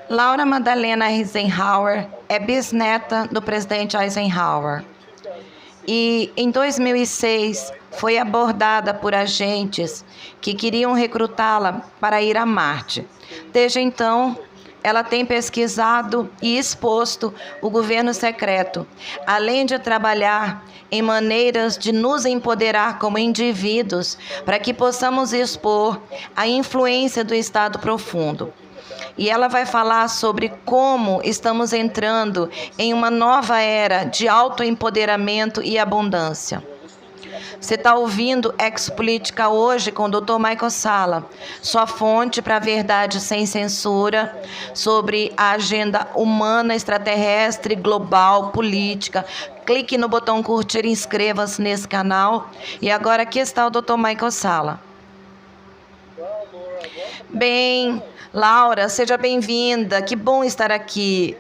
Laura Madalena Eisenhower é bisneta do presidente Eisenhower. E em 2006 foi abordada por agentes que queriam recrutá-la para ir a Marte. Desde então, ela tem pesquisado e exposto o governo secreto, além de trabalhar em maneiras de nos empoderar como indivíduos para que possamos expor a influência do Estado profundo. E ela vai falar sobre como estamos entrando em uma nova era de autoempoderamento e abundância. Você está ouvindo Ex-Política hoje com o Dr. Michael Salla, sua fonte para a verdade sem censura, sobre a agenda humana, extraterrestre, global, política. Clique no botão curtir e inscreva-se nesse canal. E agora aqui está o Dr. Michael Salla. Bem, Laura, seja bem-vinda. Que bom estar aqui.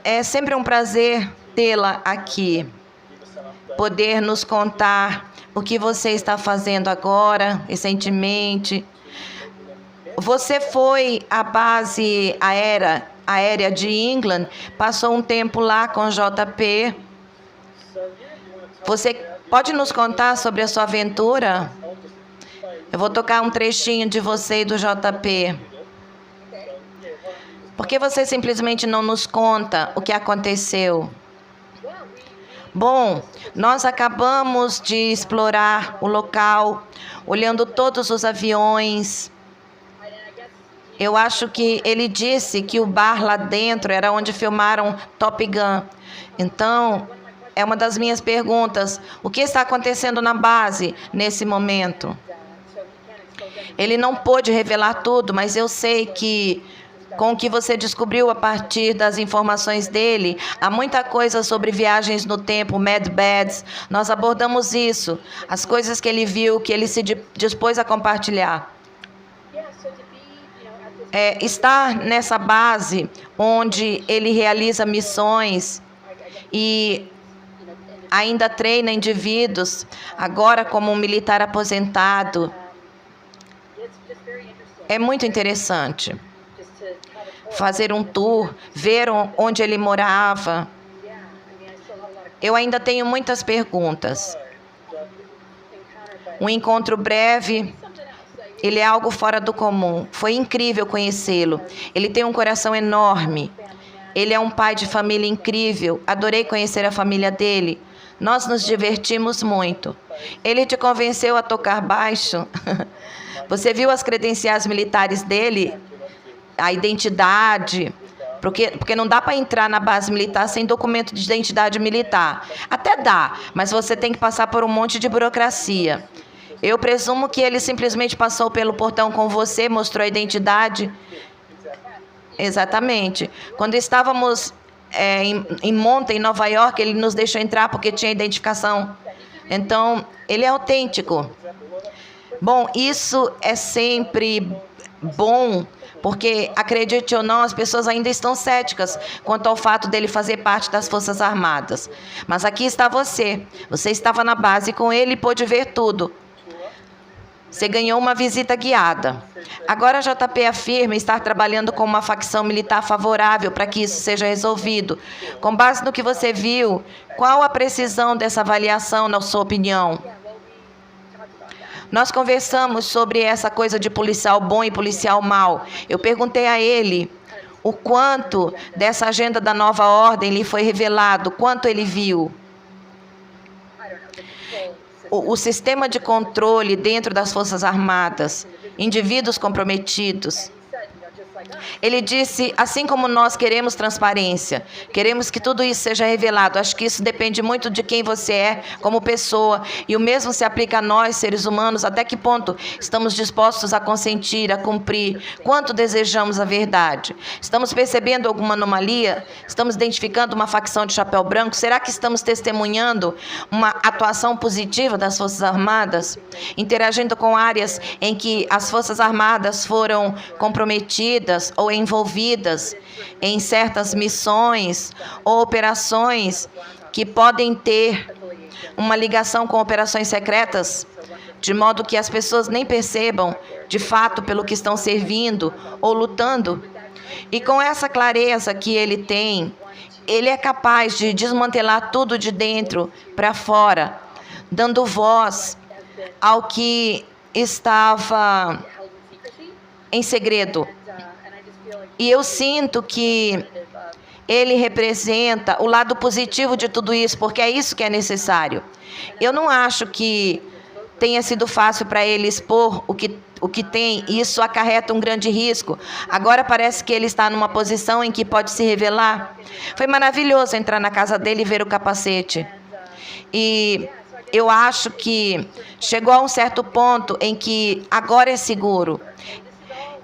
É sempre um prazer tê-la aqui. Poder nos contar o que você está fazendo agora, recentemente. Você foi à base aérea de England, passou um tempo lá com JP. Você pode nos contar sobre a sua aventura? Eu vou tocar um trechinho de você e do JP. Por que você simplesmente não nos conta o que aconteceu? Bom, nós acabamos de explorar o local, olhando todos os aviões. Eu acho que ele disse que o bar lá dentro era onde filmaram Top Gun. Então, é uma das minhas perguntas. O que está acontecendo na base nesse momento? Ele não pôde revelar tudo, mas eu sei que, com o que você descobriu a partir das informações dele, há muita coisa sobre viagens no tempo, Mad Bads. Nós abordamos isso, as coisas que ele viu, que ele se dispôs a compartilhar. Estar nessa base onde ele realiza missões e ainda treina indivíduos, agora como um militar aposentado, é muito interessante. Fazer um tour, ver onde ele morava. Eu ainda tenho muitas perguntas. Um encontro breve, ele é algo fora do comum. Foi incrível conhecê-lo. Ele tem um coração enorme. Ele é um pai de família incrível. Adorei conhecer a família dele. Nós nos divertimos muito. Ele te convenceu a tocar baixo? Você viu as credenciais militares dele? A identidade? Porque não dá para entrar na base militar sem documento de identidade militar. Até dá, mas você tem que passar por um monte de burocracia. Eu presumo que ele simplesmente passou pelo portão com você, mostrou a identidade. Exatamente. Quando estávamos em Monta, em Nova York, ele nos deixou entrar porque tinha identificação. Então, ele é autêntico. Bom, isso é sempre bom, porque, acredite ou não, as pessoas ainda estão céticas quanto ao fato dele fazer parte das Forças Armadas. Mas aqui está você. Você estava na base com ele e pôde ver tudo. Você ganhou uma visita guiada. Agora a JP afirma estar trabalhando com uma facção militar favorável para que isso seja resolvido. Com base no que você viu, qual a precisão dessa avaliação, na sua opinião? Nós conversamos sobre essa coisa de policial bom e policial mau. Eu perguntei a ele o quanto dessa agenda da nova ordem lhe foi revelado, quanto ele viu. O sistema de controle dentro das Forças Armadas, indivíduos comprometidos. Ele disse, assim como nós queremos transparência, queremos que tudo isso seja revelado. Acho que isso depende muito de quem você é como pessoa. E o mesmo se aplica a nós, seres humanos, até que ponto estamos dispostos a consentir, a cumprir, quanto desejamos a verdade. Estamos percebendo alguma anomalia? Estamos identificando uma facção de chapéu branco? Será que estamos testemunhando uma atuação positiva das Forças Armadas? Interagindo com áreas em que as Forças Armadas foram comprometidas ou envolvidas em certas missões ou operações que podem ter uma ligação com operações secretas, de modo que as pessoas nem percebam de fato pelo que estão servindo ou lutando. E com essa clareza que ele tem, ele é capaz de desmantelar tudo de dentro para fora, dando voz ao que estava em segredo. E eu sinto que ele representa o lado positivo de tudo isso, porque é isso que é necessário. Eu não acho que tenha sido fácil para ele expor o que tem, e isso acarreta um grande risco. Agora parece que ele está numa posição em que pode se revelar. Foi maravilhoso entrar na casa dele e ver o capacete. E eu acho que chegou a um certo ponto em que agora é seguro.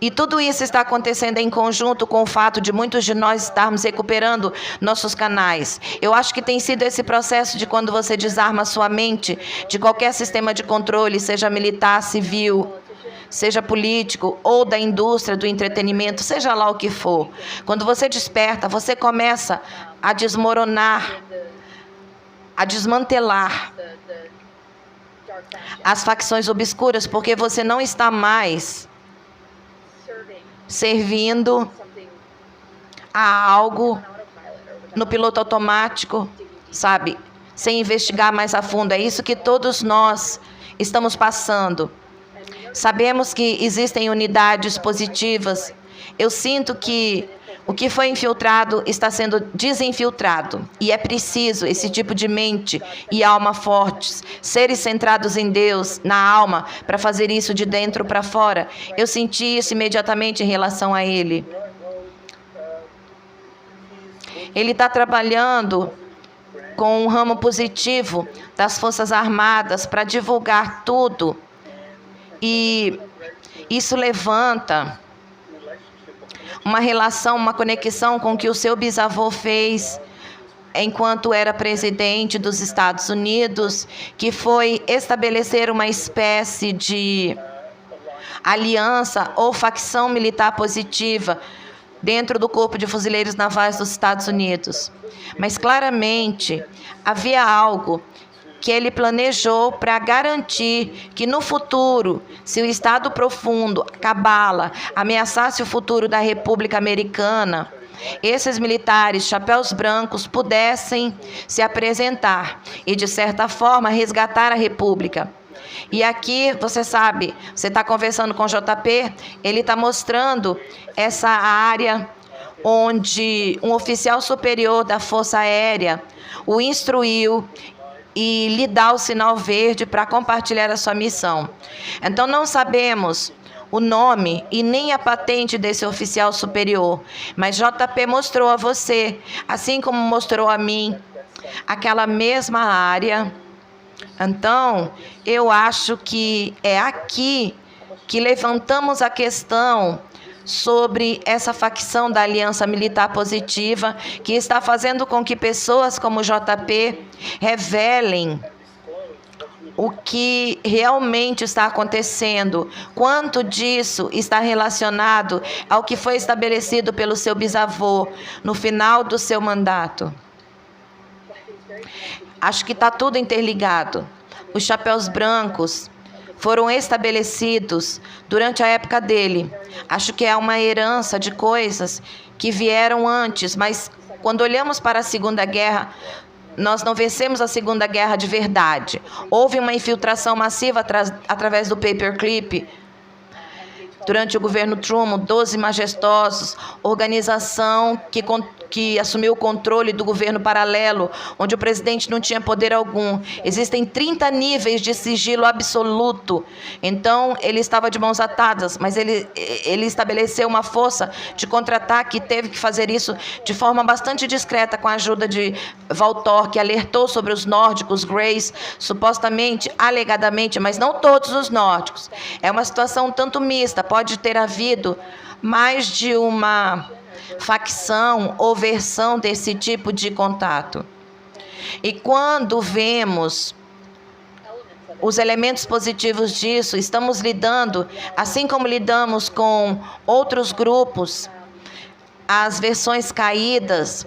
E tudo isso está acontecendo em conjunto com o fato de muitos de nós estarmos recuperando nossos canais. Eu acho que tem sido esse processo de quando você desarma sua mente de qualquer sistema de controle, seja militar, civil, seja político ou da indústria do entretenimento, seja lá o que for. Quando você desperta, você começa a desmoronar, a desmantelar as facções obscuras, porque você não está mais servindo a algo no piloto automático, sabe? Sem investigar mais a fundo. É isso que todos nós estamos passando. Sabemos que existem unidades positivas. Eu sinto que o que foi infiltrado está sendo desinfiltrado. E é preciso esse tipo de mente e alma fortes, seres centrados em Deus, na alma, para fazer isso de dentro para fora. Eu senti isso imediatamente em relação a ele. Ele está trabalhando com um ramo positivo das Forças Armadas para divulgar tudo. E isso levanta uma relação, uma conexão com o que o seu bisavô fez enquanto era presidente dos Estados Unidos, que foi estabelecer uma espécie de aliança ou facção militar positiva dentro do Corpo de Fuzileiros Navais dos Estados Unidos. Mas claramente havia algo que ele planejou para garantir que no futuro, se o Estado Profundo, a Cabala, ameaçasse o futuro da República Americana, esses militares, chapéus brancos, pudessem se apresentar e, de certa forma, resgatar a República. E aqui, você sabe, você está conversando com o JP, ele está mostrando essa área onde um oficial superior da Força Aérea o instruiu e lhe dá o sinal verde para compartilhar a sua missão. Então, não sabemos o nome e nem a patente desse oficial superior, mas JP mostrou a você, assim como mostrou a mim, aquela mesma área. Então, eu acho que é aqui que levantamos a questão sobre essa facção da Aliança Militar Positiva, que está fazendo com que pessoas como JP revelem o que realmente está acontecendo, quanto disso está relacionado ao que foi estabelecido pelo seu bisavô no final do seu mandato. Acho que está tudo interligado. Os chapéus brancos foram estabelecidos durante a época dele. Acho que é uma herança de coisas que vieram antes, mas quando olhamos para a Segunda Guerra, nós não vencemos a Segunda Guerra de verdade. Houve uma infiltração massiva através do paperclip. Durante o governo Truman, 12 majestosos, organização que assumiu o controle do governo paralelo, onde o presidente não tinha poder algum. Existem 30 níveis de sigilo absoluto. Então, ele estava de mãos atadas, mas ele estabeleceu uma força de contra-ataque e teve que fazer isso de forma bastante discreta, com a ajuda de Valtor, que alertou sobre os nórdicos, Greys, supostamente, alegadamente, mas não todos os nórdicos. É uma situação tanto mista, pode ter havido mais de uma facção ou versão desse tipo de contato. E quando vemos os elementos positivos disso, estamos lidando, assim como lidamos com outros grupos, as versões caídas,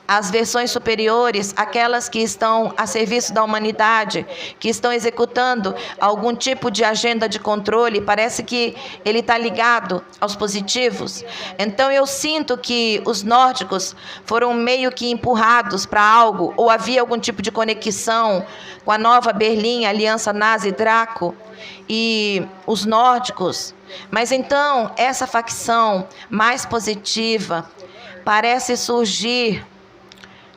as versões superiores, aquelas que estão a serviço da humanidade, que estão executando algum tipo de agenda de controle, parece que ele está ligado aos positivos. Então eu sinto que os nórdicos foram meio que empurrados para algo, ou havia algum tipo de conexão com a Nova Berlim, a Aliança Nazi-Draco e os nórdicos. Mas então essa facção mais positiva parece surgir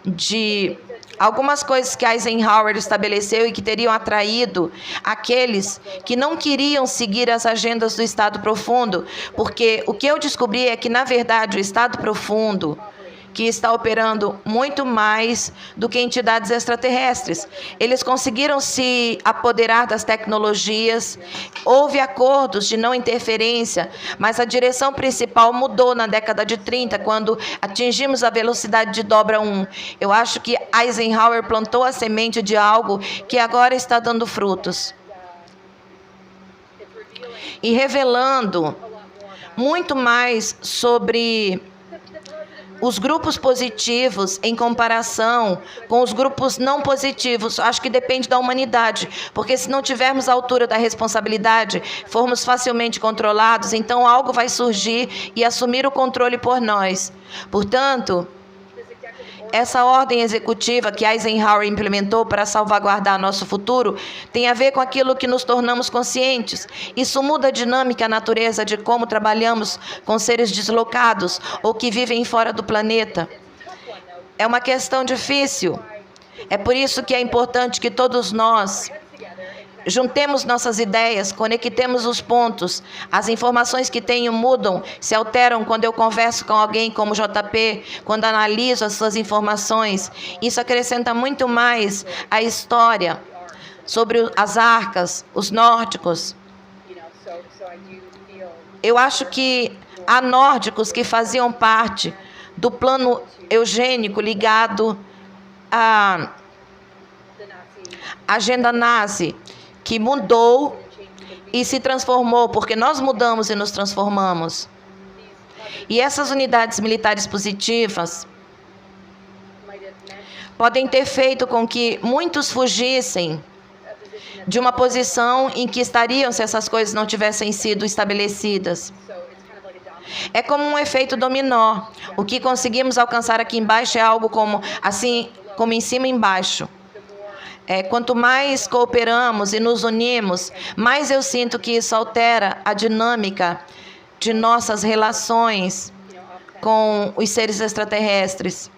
de algumas coisas que Eisenhower estabeleceu e que teriam atraído aqueles que não queriam seguir as agendas do Estado Profundo, porque o que eu descobri é que, na verdade, o Estado Profundo, que está operando muito mais do que entidades extraterrestres. Eles conseguiram se apoderar das tecnologias, houve acordos de não interferência, mas a direção principal mudou na década de 30, quando atingimos a velocidade de dobra 1. Eu acho que Eisenhower plantou a semente de algo que agora está dando frutos. E revelando muito mais sobre os grupos positivos em comparação com os grupos não positivos. Acho que depende da humanidade, porque se não tivermos a altura da responsabilidade, formos facilmente controlados, então algo vai surgir e assumir o controle por nós. Portanto, essa ordem executiva que Eisenhower implementou para salvaguardar nosso futuro tem a ver com aquilo que nos tornamos conscientes. Isso muda a dinâmica, a natureza de como trabalhamos com seres deslocados ou que vivem fora do planeta. É uma questão difícil. É por isso que é importante que todos nós juntemos nossas ideias, conectemos os pontos. As informações que tenho mudam, se alteram quando eu converso com alguém como JP, quando analiso as suas informações. Isso acrescenta muito mais à história sobre as arcas, os nórdicos. Eu acho que há nórdicos que faziam parte do plano eugênico ligado à agenda nazi, que mudou e se transformou, porque nós mudamos e nos transformamos. E essas unidades militares positivas podem ter feito com que muitos fugissem de uma posição em que estariam se essas coisas não tivessem sido estabelecidas. É como um efeito dominó. O que conseguimos alcançar aqui embaixo é algo como assim, como em cima e embaixo. Quanto mais cooperamos e nos unimos, mais eu sinto que isso altera a dinâmica de nossas relações com os seres extraterrestres.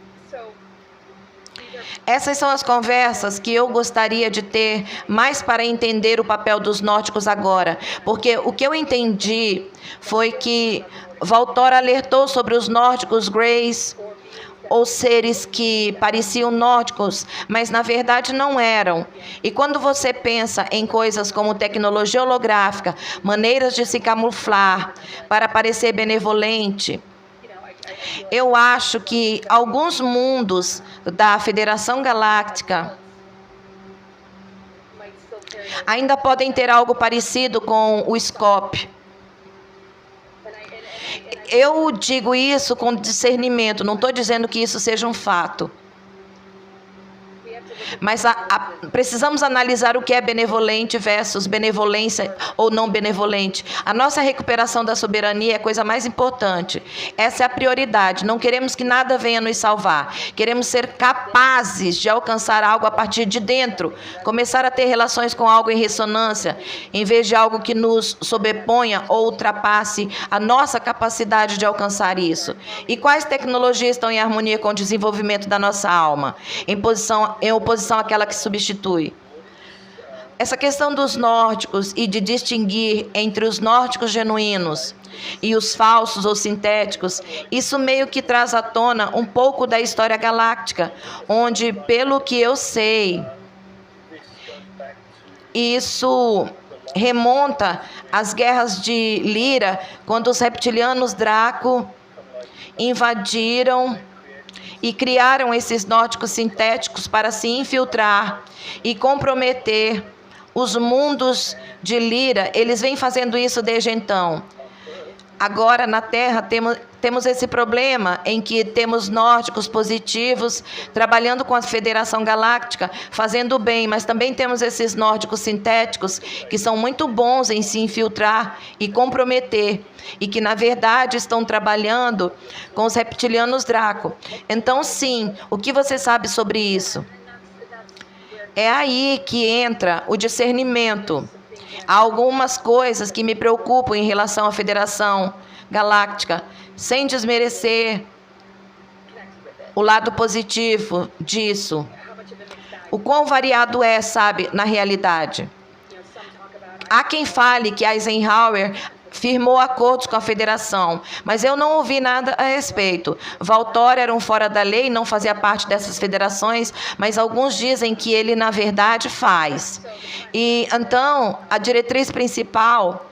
Essas são as conversas que eu gostaria de ter mais para entender o papel dos nórdicos agora, porque o que eu entendi foi que Valtor alertou sobre os nórdicos greys, ou seres que pareciam nórdicos, mas na verdade não eram. E quando você pensa em coisas como tecnologia holográfica, maneiras de se camuflar para parecer benevolente, eu acho que alguns mundos da Federação Galáctica ainda podem ter algo parecido com o Scope. Eu digo isso com discernimento, não estou dizendo que isso seja um fato. Mas precisamos analisar o que é benevolente versus benevolência ou não benevolente. A nossa recuperação da soberania é a coisa mais importante. Essa é a prioridade. Não queremos que nada venha nos salvar. Queremos ser capazes de alcançar algo a partir de dentro. Começar a ter relações com algo em ressonância, em vez de algo que nos sobreponha ou ultrapasse a nossa capacidade de alcançar isso. E quais tecnologias estão em harmonia com o desenvolvimento da nossa alma? Em oposição àquela que substitui. Essa questão dos nórdicos e de distinguir entre os nórdicos genuínos e os falsos ou sintéticos, isso meio que traz à tona um pouco da história galáctica, onde, pelo que eu sei, isso remonta às guerras de Lyra, quando os reptilianos Draco invadiram e criaram esses nórdicos sintéticos para se infiltrar e comprometer os mundos de Lyra. Eles vêm fazendo isso desde então. Agora, na Terra, temos esse problema em que temos nórdicos positivos trabalhando com a Federação Galáctica, fazendo o bem, mas também temos esses nórdicos sintéticos que são muito bons em se infiltrar e comprometer, e que, na verdade, estão trabalhando com os reptilianos Draco. Então, sim, o que você sabe sobre isso? É aí que entra o discernimento. Há algumas coisas que me preocupam em relação à Federação Galáctica, sem desmerecer o lado positivo disso. O quão variado é, sabe, na realidade. Há quem fale que Eisenhower firmou acordos com a Federação, mas eu não ouvi nada a respeito. Valtor era um fora da lei, não fazia parte dessas federações, mas alguns dizem que ele, na verdade, faz. E, então, a diretriz principal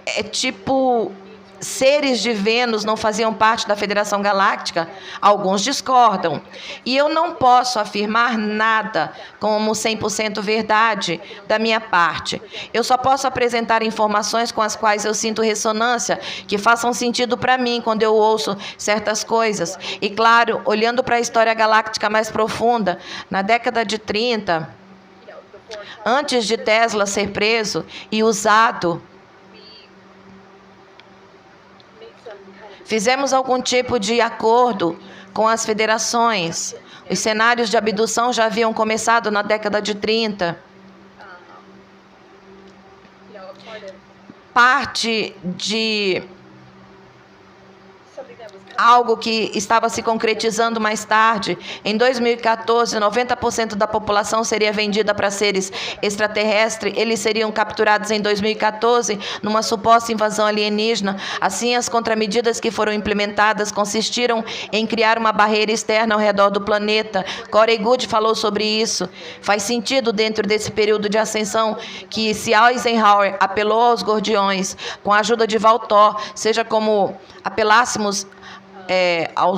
é tipo... Seres de Vênus não faziam parte da Federação Galáctica? Alguns discordam. E eu não posso afirmar nada como 100% verdade da minha parte. Eu só posso apresentar informações com as quais eu sinto ressonância, que façam sentido para mim quando eu ouço certas coisas. E, claro, olhando para a história galáctica mais profunda, na década de 30, antes de Tesla ser preso e usado, fizemos algum tipo de acordo com as federações. Os cenários de abdução já haviam começado na década de 30. Parte de algo que estava se concretizando mais tarde. Em 2014, 90% da população seria vendida para seres extraterrestres. Eles seriam capturados em 2014 numa suposta invasão alienígena. Assim, as contramedidas que foram implementadas consistiram em criar uma barreira externa ao redor do planeta. Corey Goode falou sobre isso. Faz sentido dentro desse período de ascensão que, se Eisenhower apelou aos Gordiões com a ajuda de Valtor, seja como apelássemos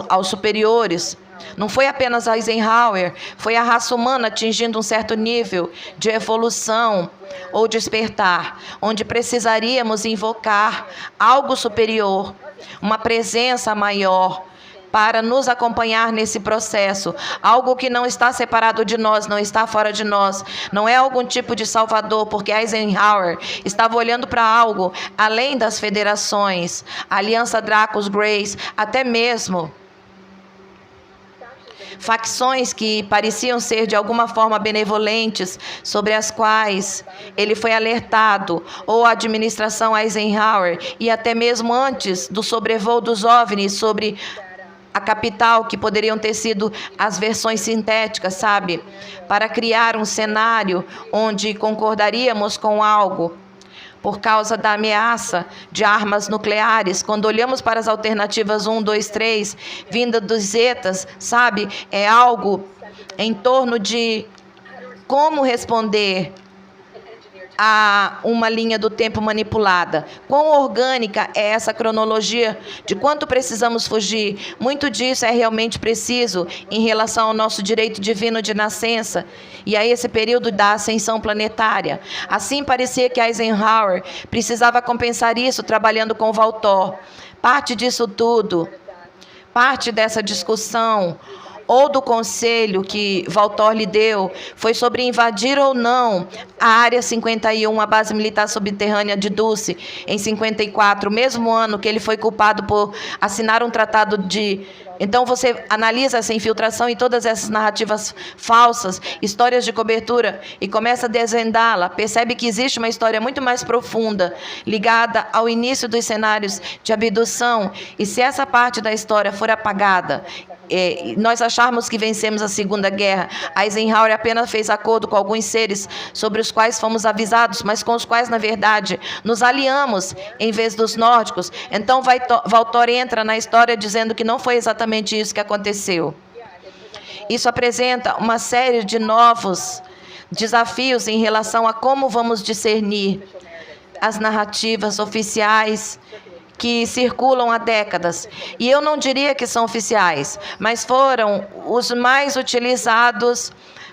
aos superiores, não foi apenas Eisenhower, foi a raça humana atingindo um certo nível de evolução ou despertar, onde precisaríamos invocar algo superior, uma presença maior, para nos acompanhar nesse processo, algo que não está separado de nós, não está fora de nós, não é algum tipo de salvador, porque Eisenhower estava olhando para algo além das federações, a Aliança Dracos Greys, até mesmo facções que pareciam ser de alguma forma benevolentes, sobre as quais ele foi alertado, ou a administração Eisenhower, e até mesmo antes do sobrevoo dos OVNIs sobre a capital, que poderiam ter sido as versões sintéticas, sabe? Para criar um cenário onde concordaríamos com algo por causa da ameaça de armas nucleares. Quando olhamos para as alternativas 1, 2, 3, vinda dos Zetas, sabe? É algo em torno de como responder a uma linha do tempo manipulada. Quão orgânica é essa cronologia de quanto precisamos fugir? Muito disso é realmente preciso em relação ao nosso direito divino de nascença e a esse período da ascensão planetária. Assim, parecia que Eisenhower precisava compensar isso trabalhando com Valtor. Parte disso tudo, parte dessa discussão ou do conselho que Valtor lhe deu, foi sobre invadir ou não a Área 51, a base militar subterrânea de Dulce, em 54, o mesmo ano que ele foi culpado por assinar um tratado de... Então você analisa essa infiltração e todas essas narrativas falsas, histórias de cobertura, e começa a desvendá-la. Percebe que existe uma história muito mais profunda, ligada ao início dos cenários de abdução. E se essa parte da história for apagada, nós acharmos que vencemos a Segunda Guerra, Eisenhower apenas fez acordo com alguns seres sobre os quais fomos avisados, mas com os quais, na verdade, nos aliamos em vez dos nórdicos. Então Valtor entra na história dizendo que não foi exatamente isso que aconteceu. Isso apresenta uma série de novos desafios em relação a como vamos discernir as narrativas oficiais que circulam há décadas. E eu não diria que são oficiais, mas foram os mais utilizados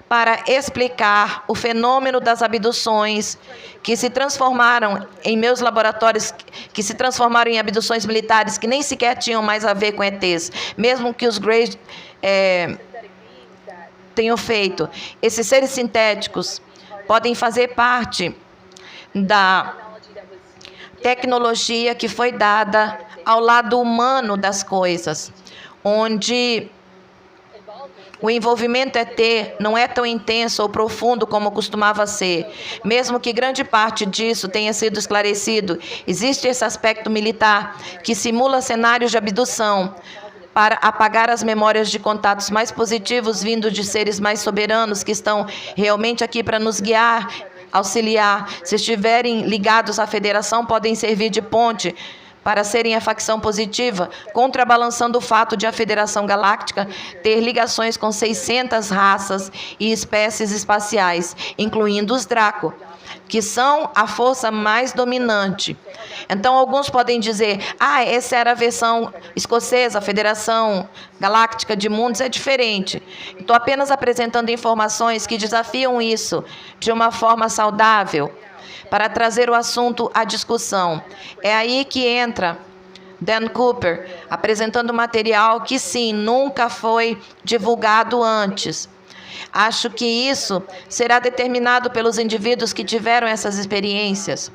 para explicar o fenômeno das abduções que se transformaram em meus laboratórios, que se transformaram em abduções militares que nem sequer tinham mais a ver com ETs, mesmo que os Greys tenham feito. Esses seres sintéticos podem fazer parte da tecnologia que foi dada ao lado humano das coisas, onde o envolvimento ET não é tão intenso ou profundo como costumava ser. Mesmo que grande parte disso tenha sido esclarecido, existe esse aspecto militar que simula cenários de abdução para apagar as memórias de contatos mais positivos vindos de seres mais soberanos que estão realmente aqui para nos guiar, auxiliar. Se estiverem ligados à federação, podem servir de ponte para serem a facção positiva, contrabalançando o fato de a Federação Galáctica ter ligações com 600 raças e espécies espaciais, incluindo os Draco, que são a força mais dominante. Então, alguns podem dizer, essa era a versão escocesa, a Federação Galáctica de Mundos é diferente. Estou apenas apresentando informações que desafiam isso de uma forma saudável, para trazer o assunto à discussão. É aí que entra Dan Cooper, apresentando material que, sim, nunca foi divulgado antes. Acho que isso será determinado pelos indivíduos que tiveram essas experiências,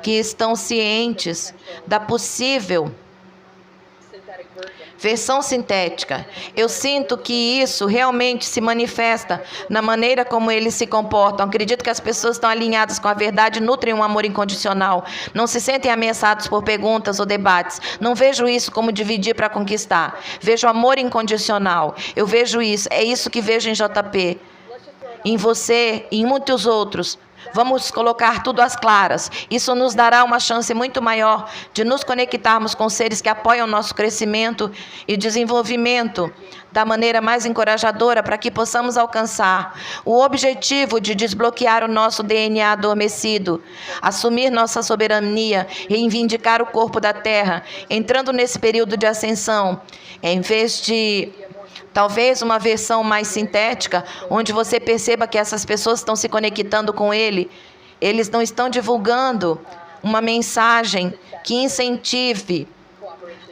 que estão cientes da possível versão sintética. Eu sinto que isso realmente se manifesta na maneira como eles se comportam. Acredito que as pessoas estão alinhadas com a verdade, nutrem um amor incondicional, não se sentem ameaçados por perguntas ou debates. Não vejo isso como dividir para conquistar. Vejo amor incondicional. Eu vejo isso. É isso que vejo em JP, em você e em muitos outros. Vamos colocar tudo às claras. Isso nos dará uma chance muito maior de nos conectarmos com seres que apoiam nosso crescimento e desenvolvimento da maneira mais encorajadora para que possamos alcançar o objetivo de desbloquear o nosso DNA adormecido, assumir nossa soberania e reivindicar o corpo da Terra, entrando nesse período de ascensão, em vez de talvez uma versão mais sintética, onde você perceba que essas pessoas estão se conectando com ele. Eles não estão divulgando uma mensagem que incentive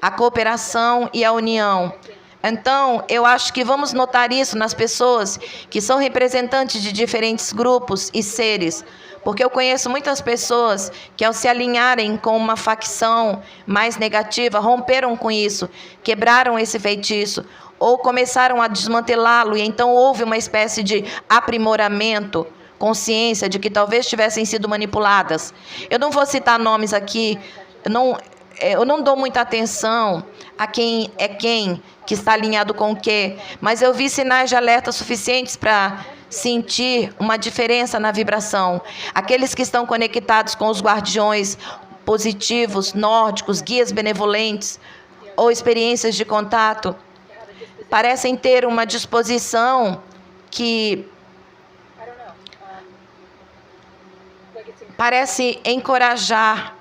a cooperação e a união. Então, eu acho que vamos notar isso nas pessoas que são representantes de diferentes grupos e seres, porque eu conheço muitas pessoas que, ao se alinharem com uma facção mais negativa, romperam com isso, quebraram esse feitiço, ou começaram a desmantelá-lo, e então houve uma espécie de aprimoramento, consciência de que talvez tivessem sido manipuladas. Eu não vou citar nomes aqui, eu não dou muita atenção a quem é quem, que está alinhado com o quê, mas eu vi sinais de alerta suficientes para sentir uma diferença na vibração. Aqueles que estão conectados com os guardiões positivos, nórdicos, guias benevolentes, ou experiências de contato, parecem ter uma disposição que parece encorajar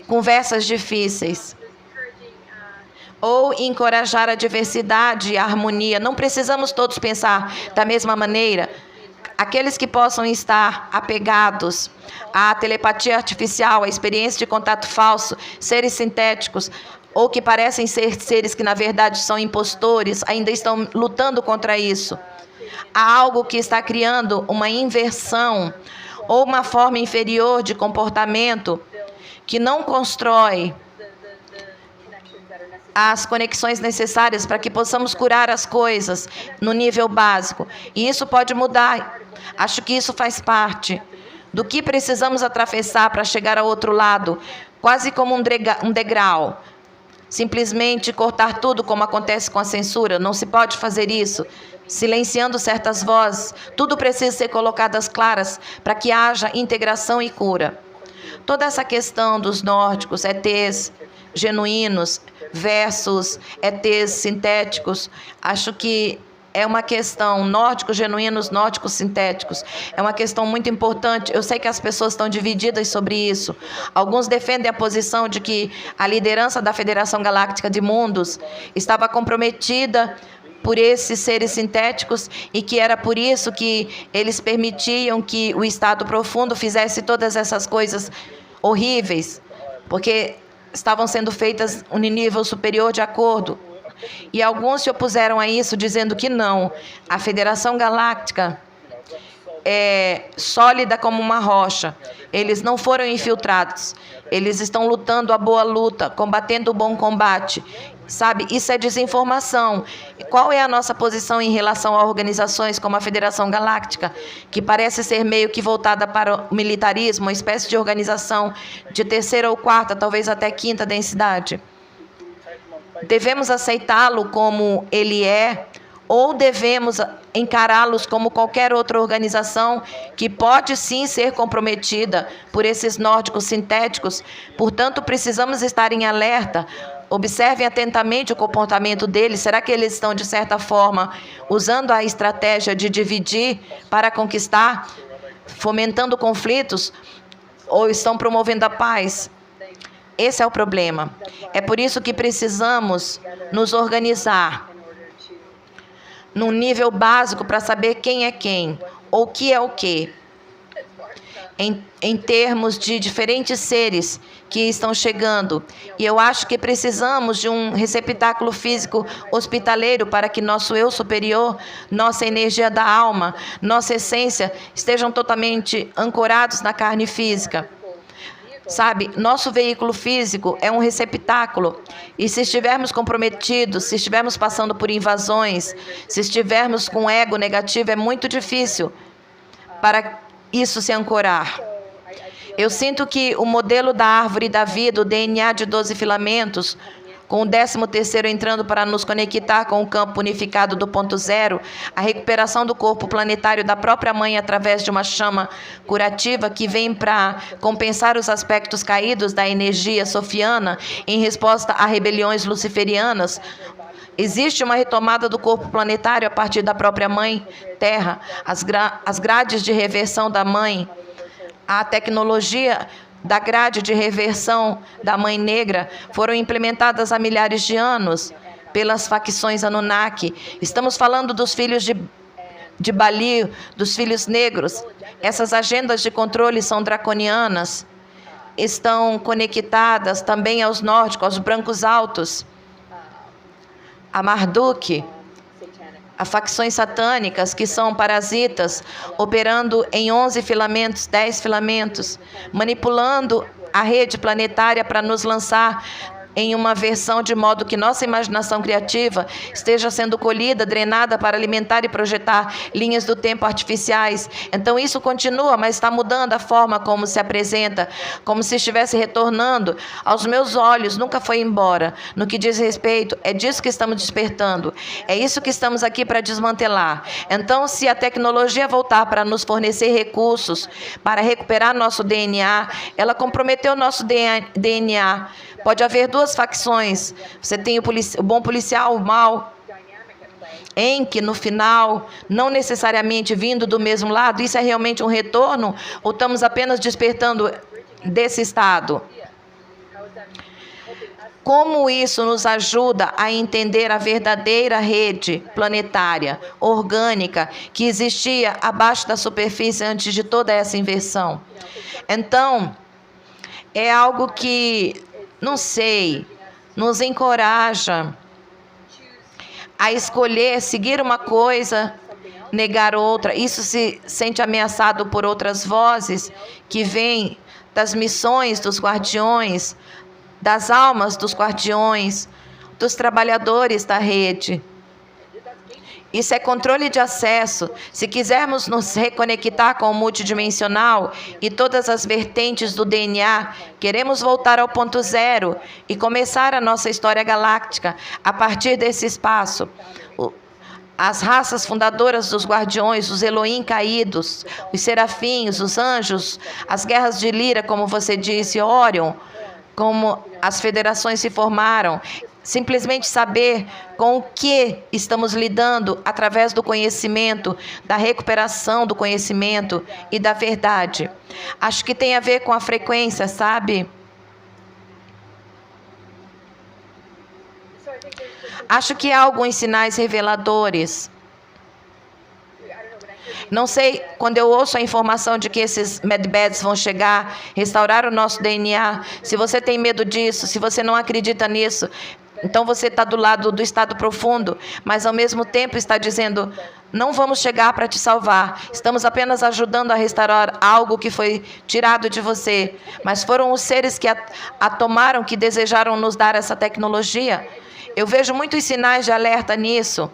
conversas difíceis, ou encorajar a diversidade e a harmonia. Não precisamos todos pensar da mesma maneira. Aqueles que possam estar apegados à telepatia artificial, à experiência de contato falso, seres sintéticos, ou que parecem ser seres que, na verdade, são impostores, ainda estão lutando contra isso. Há algo que está criando uma inversão ou uma forma inferior de comportamento que não constrói as conexões necessárias para que possamos curar as coisas no nível básico. E isso pode mudar. Acho que isso faz parte do que precisamos atravessar para chegar ao outro lado, quase como um degrau. Simplesmente cortar tudo, como acontece com a censura. Não se pode fazer isso, silenciando certas vozes. Tudo precisa ser colocado às claras para que haja integração e cura. Toda essa questão dos nórdicos, ETs genuínos versus ETs sintéticos, acho que é uma questão, nórdicos genuínos, nórdicos sintéticos, é uma questão muito importante. Eu sei que as pessoas estão divididas sobre isso. Alguns defendem a posição de que a liderança da Federação Galáctica de Mundos estava comprometida por esses seres sintéticos e que era por isso que eles permitiam que o estado profundo fizesse todas essas coisas horríveis, porque estavam sendo feitas em nível superior de acordo. E alguns se opuseram a isso, dizendo que não. A Federação Galáctica é sólida como uma rocha. Eles não foram infiltrados. Eles estão lutando a boa luta, combatendo o bom combate. Sabe, isso é desinformação. Qual é a nossa posição em relação a organizações como a Federação Galáctica, que parece ser meio que voltada para o militarismo, uma espécie de organização de terceira ou quarta, talvez até quinta densidade? Devemos aceitá-lo como ele é, ou devemos encará-los como qualquer outra organização que pode sim ser comprometida por esses nórdicos sintéticos? Portanto, precisamos estar em alerta. Observem atentamente o comportamento deles. Será que eles estão, de certa forma, usando a estratégia de dividir para conquistar, fomentando conflitos, ou estão promovendo a paz? Esse é o problema. É por isso que precisamos nos organizar num nível básico para saber quem é quem, ou o que é o que, em termos de diferentes seres que estão chegando. E eu acho que precisamos de um receptáculo físico hospitaleiro para que nosso eu superior, nossa energia da alma, nossa essência estejam totalmente ancorados na carne física. Sabe, nosso veículo físico é um receptáculo, e se estivermos comprometidos, se estivermos passando por invasões, se estivermos com ego negativo, é muito difícil para isso se ancorar. Eu sinto que o modelo da árvore da vida, o DNA de 12 filamentos, com o 13º entrando para nos conectar com o campo unificado do ponto zero, a recuperação do corpo planetário da própria mãe através de uma chama curativa que vem para compensar os aspectos caídos da energia sofiana em resposta a rebeliões luciferianas. Existe uma retomada do corpo planetário a partir da própria mãe Terra, as grades de reversão da mãe, a tecnologia da grade de reversão da Mãe Negra foram implementadas há milhares de anos pelas facções Anunnaki. Estamos falando dos filhos de Bali, dos filhos negros. Essas agendas de controle são draconianas. Estão conectadas também aos nórdicos, aos brancos altos, a Marduk, a facções satânicas, que são parasitas, operando em 11 filamentos, 10 filamentos, manipulando a rede planetária para nos lançar em uma versão de modo que nossa imaginação criativa esteja sendo colhida, drenada para alimentar e projetar linhas do tempo artificiais. Então isso continua, mas está mudando a forma como se apresenta, como se estivesse retornando aos meus olhos, nunca foi embora. No que diz respeito, é disso que estamos despertando, é isso que estamos aqui para desmantelar. Então, se a tecnologia voltar para nos fornecer recursos, para recuperar nosso DNA, ela comprometeu nosso DNA. Pode haver duas facções. Você tem o bom policial, o mal, em que no final, não necessariamente vindo do mesmo lado, isso é realmente um retorno? Ou estamos apenas despertando desse estado? Como isso nos ajuda a entender a verdadeira rede planetária, orgânica, que existia abaixo da superfície antes de toda essa inversão? Então, é algo que, não sei, nos encoraja a escolher, seguir uma coisa, negar outra. Isso se sente ameaçado por outras vozes que vêm das missões dos guardiões, das almas dos guardiões, dos trabalhadores da rede. Isso é controle de acesso. Se quisermos nos reconectar com o multidimensional e todas as vertentes do DNA, queremos voltar ao ponto zero e começar a nossa história galáctica a partir desse espaço. As raças fundadoras dos guardiões, os Elohim caídos, os serafins, os anjos, as guerras de Lira, como você disse, Orion, como as federações se formaram. Simplesmente saber com o que estamos lidando através do conhecimento, da recuperação do conhecimento e da verdade. Acho que tem a ver com a frequência, sabe? Acho que há alguns sinais reveladores. Não sei, quando eu ouço a informação de que esses medbeds vão chegar, restaurar o nosso DNA, se você tem medo disso, se você não acredita nisso, então você está do lado do estado profundo, mas ao mesmo tempo está dizendo, não vamos chegar para te salvar, estamos apenas ajudando a restaurar algo que foi tirado de você, mas foram os seres que a tomaram, que desejaram nos dar essa tecnologia. Eu vejo muitos sinais de alerta nisso.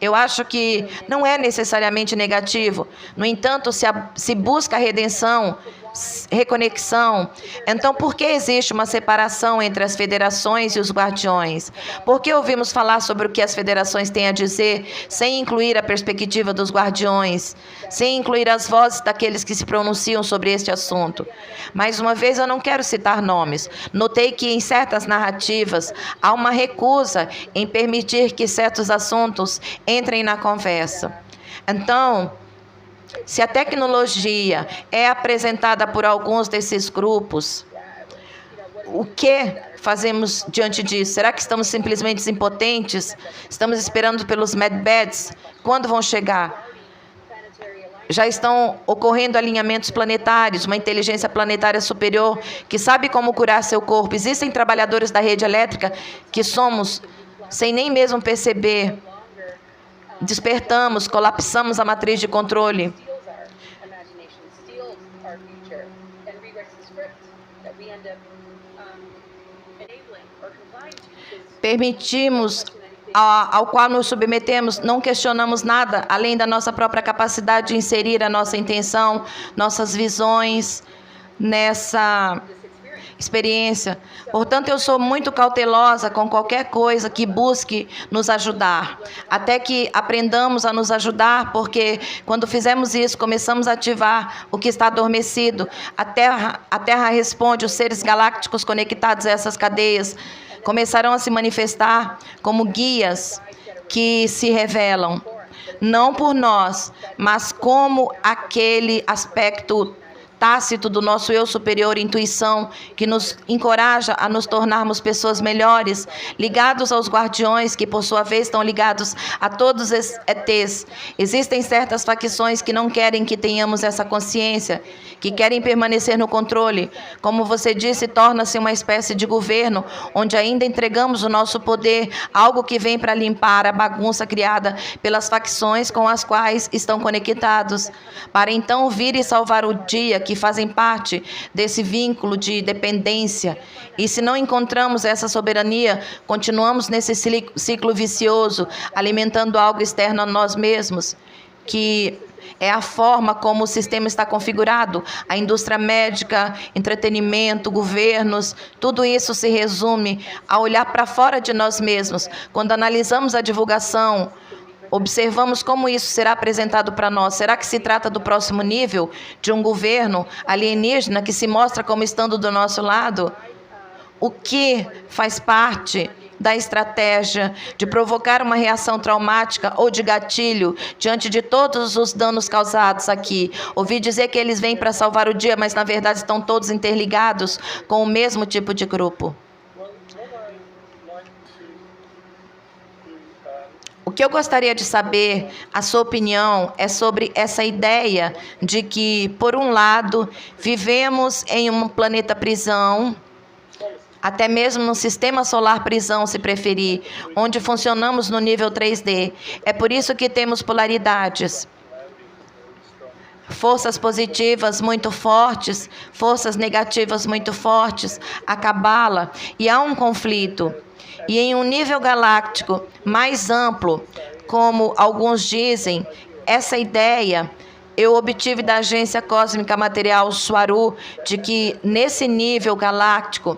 Eu acho que não é necessariamente negativo. No entanto, se busca redenção, reconexão, então por que existe uma separação entre as federações e os guardiões? Por que ouvimos falar sobre o que as federações têm a dizer, sem incluir a perspectiva dos guardiões, sem incluir as vozes daqueles que se pronunciam sobre este assunto? Mais uma vez, eu não quero citar nomes. Notei que em certas narrativas há uma recusa em permitir que certos assuntos entrem na conversa. Então, se a tecnologia é apresentada por alguns desses grupos, o que fazemos diante disso? Será que estamos simplesmente impotentes? Estamos esperando pelos medbeds? Quando vão chegar? Já estão ocorrendo alinhamentos planetários, uma inteligência planetária superior que sabe como curar seu corpo. Existem trabalhadores da rede elétrica que somos, sem nem mesmo perceber, despertamos, colapsamos a matriz de controle. Permitimos ao qual nos submetemos, não questionamos nada, além da nossa própria capacidade de inserir a nossa intenção, nossas visões nessa experiência. Portanto, eu sou muito cautelosa com qualquer coisa que busque nos ajudar, até que aprendamos a nos ajudar, porque quando fizemos isso, começamos a ativar o que está adormecido. A Terra responde, os seres galácticos conectados a essas cadeias começarão a se manifestar como guias que se revelam, não por nós, mas como aquele aspecto tácito do nosso eu superior, intuição, que nos encoraja a nos tornarmos pessoas melhores, ligados aos guardiões, que por sua vez estão ligados a todos os ETs. Existem certas facções que não querem que tenhamos essa consciência, que querem permanecer no controle. Como você disse, torna-se uma espécie de governo, onde ainda entregamos o nosso poder, algo que vem para limpar a bagunça criada pelas facções com as quais estão conectados, para então vir e salvar o dia, que fazem parte desse vínculo de dependência. E se não encontramos essa soberania, continuamos nesse ciclo vicioso, alimentando algo externo a nós mesmos, que é a forma como o sistema está configurado. A indústria médica, entretenimento, governos, tudo isso se resume a olhar para fora de nós mesmos. Quando analisamos a divulgação, observamos como isso será apresentado para nós. Será que se trata do próximo nível de um governo alienígena que se mostra como estando do nosso lado? O que faz parte da estratégia de provocar uma reação traumática ou de gatilho diante de todos os danos causados aqui? Ouvi dizer que eles vêm para salvar o dia, mas na verdade estão todos interligados com o mesmo tipo de grupo. O que eu gostaria de saber, a sua opinião, é sobre essa ideia de que, por um lado, vivemos em um planeta prisão, até mesmo no sistema solar prisão, se preferir, onde funcionamos no nível 3D. É por isso que temos polaridades. Forças positivas muito fortes, forças negativas muito fortes, a cabala, e há um conflito. E em um nível galáctico mais amplo, como alguns dizem, essa ideia eu obtive da agência cósmica material Swaru, de que nesse nível galáctico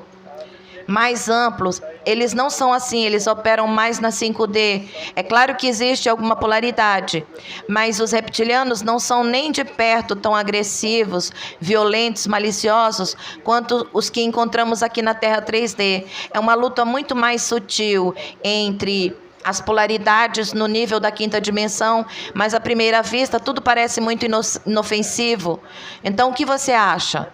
mais amplos, eles não são assim, eles operam mais na 5D. É claro que existe alguma polaridade, mas os reptilianos não são nem de perto tão agressivos, violentos, maliciosos, quanto os que encontramos aqui na Terra 3D. É uma luta muito mais sutil entre as polaridades no nível da 5ª dimensão, mas à primeira vista tudo parece muito inofensivo. Então, o que você acha?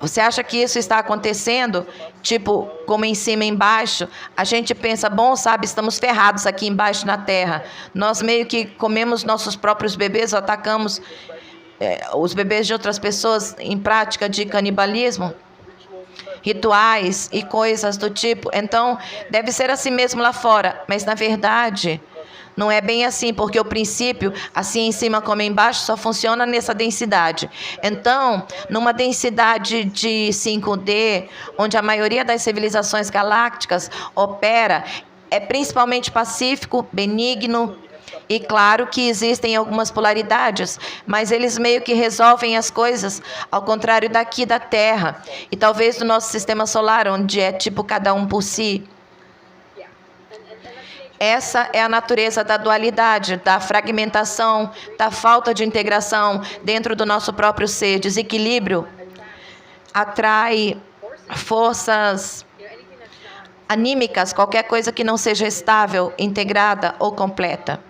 Você acha que isso está acontecendo? Tipo, como em cima e embaixo? A gente pensa, bom, sabe, estamos ferrados aqui embaixo na terra. Nós meio que comemos nossos próprios bebês, atacamos os bebês de outras pessoas em prática de canibalismo, rituais e coisas do tipo. Então, deve ser assim mesmo lá fora. Mas, na verdade, não é bem assim, porque o princípio, assim em cima como embaixo, só funciona nessa densidade. Então, numa densidade de 5D, onde a maioria das civilizações galácticas opera, é principalmente pacífico, benigno, e claro que existem algumas polaridades, mas eles meio que resolvem as coisas, ao contrário daqui da Terra, e talvez do nosso sistema solar, onde é tipo cada um por si. Essa é a natureza da dualidade, da fragmentação, da falta de integração dentro do nosso próprio ser. Desequilíbrio atrai forças anímicas, qualquer coisa que não seja estável, integrada ou completa,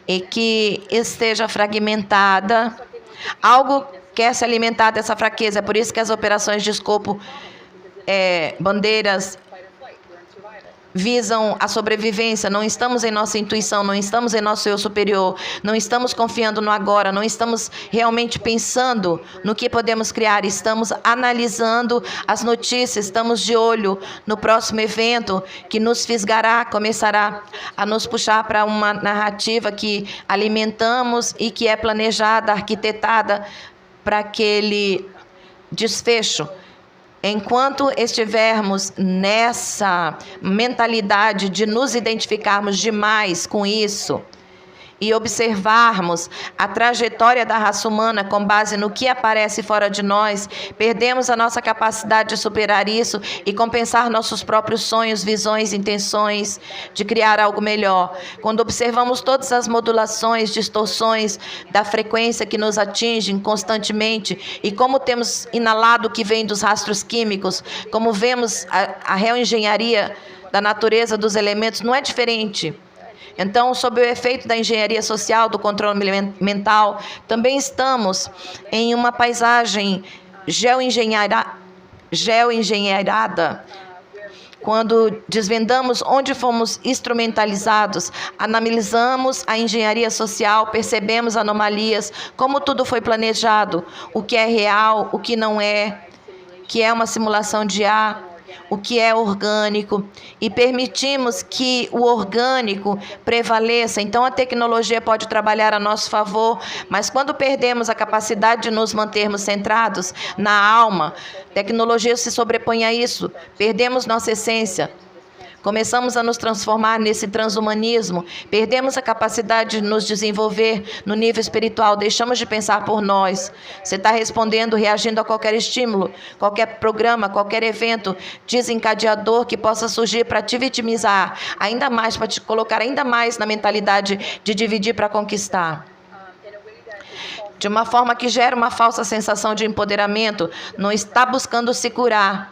e que esteja fragmentada. Algo quer se alimentar dessa fraqueza, é por isso que as operações de escopo, bandeiras, visam a sobrevivência. Não estamos em nossa intuição, não estamos em nosso eu superior, não estamos confiando no agora, não estamos realmente pensando no que podemos criar, estamos analisando as notícias, estamos de olho no próximo evento que nos fisgará, começará a nos puxar para uma narrativa que alimentamos e que é planejada, arquitetada para aquele desfecho. Enquanto estivermos nessa mentalidade de nos identificarmos demais com isso e observarmos a trajetória da raça humana com base no que aparece fora de nós, perdemos a nossa capacidade de superar isso e compensar nossos próprios sonhos, visões, intenções de criar algo melhor. Quando observamos todas as modulações, distorções da frequência que nos atingem constantemente e como temos inalado o que vem dos rastros químicos, como vemos a real-engenharia da natureza dos elementos, não é diferente. Então, sob o efeito da engenharia social, do controle mental, também estamos em uma paisagem geoengenheirada. Quando desvendamos onde fomos instrumentalizados, analisamos a engenharia social, percebemos anomalias, como tudo foi planejado, o que é real, o que não é, que é uma simulação de A, o que é orgânico, e permitimos que o orgânico prevaleça. Então a tecnologia pode trabalhar a nosso favor, mas quando perdemos a capacidade de nos mantermos centrados na alma, a tecnologia se sobrepõe a isso, perdemos nossa essência. Começamos a nos transformar nesse transhumanismo, perdemos a capacidade de nos desenvolver no nível espiritual, deixamos de pensar por nós. Você está respondendo, reagindo a qualquer estímulo, qualquer programa, qualquer evento desencadeador que possa surgir para te vitimizar, ainda mais, para te colocar ainda mais na mentalidade de dividir para conquistar. De uma forma que gera uma falsa sensação de empoderamento, não está buscando se curar.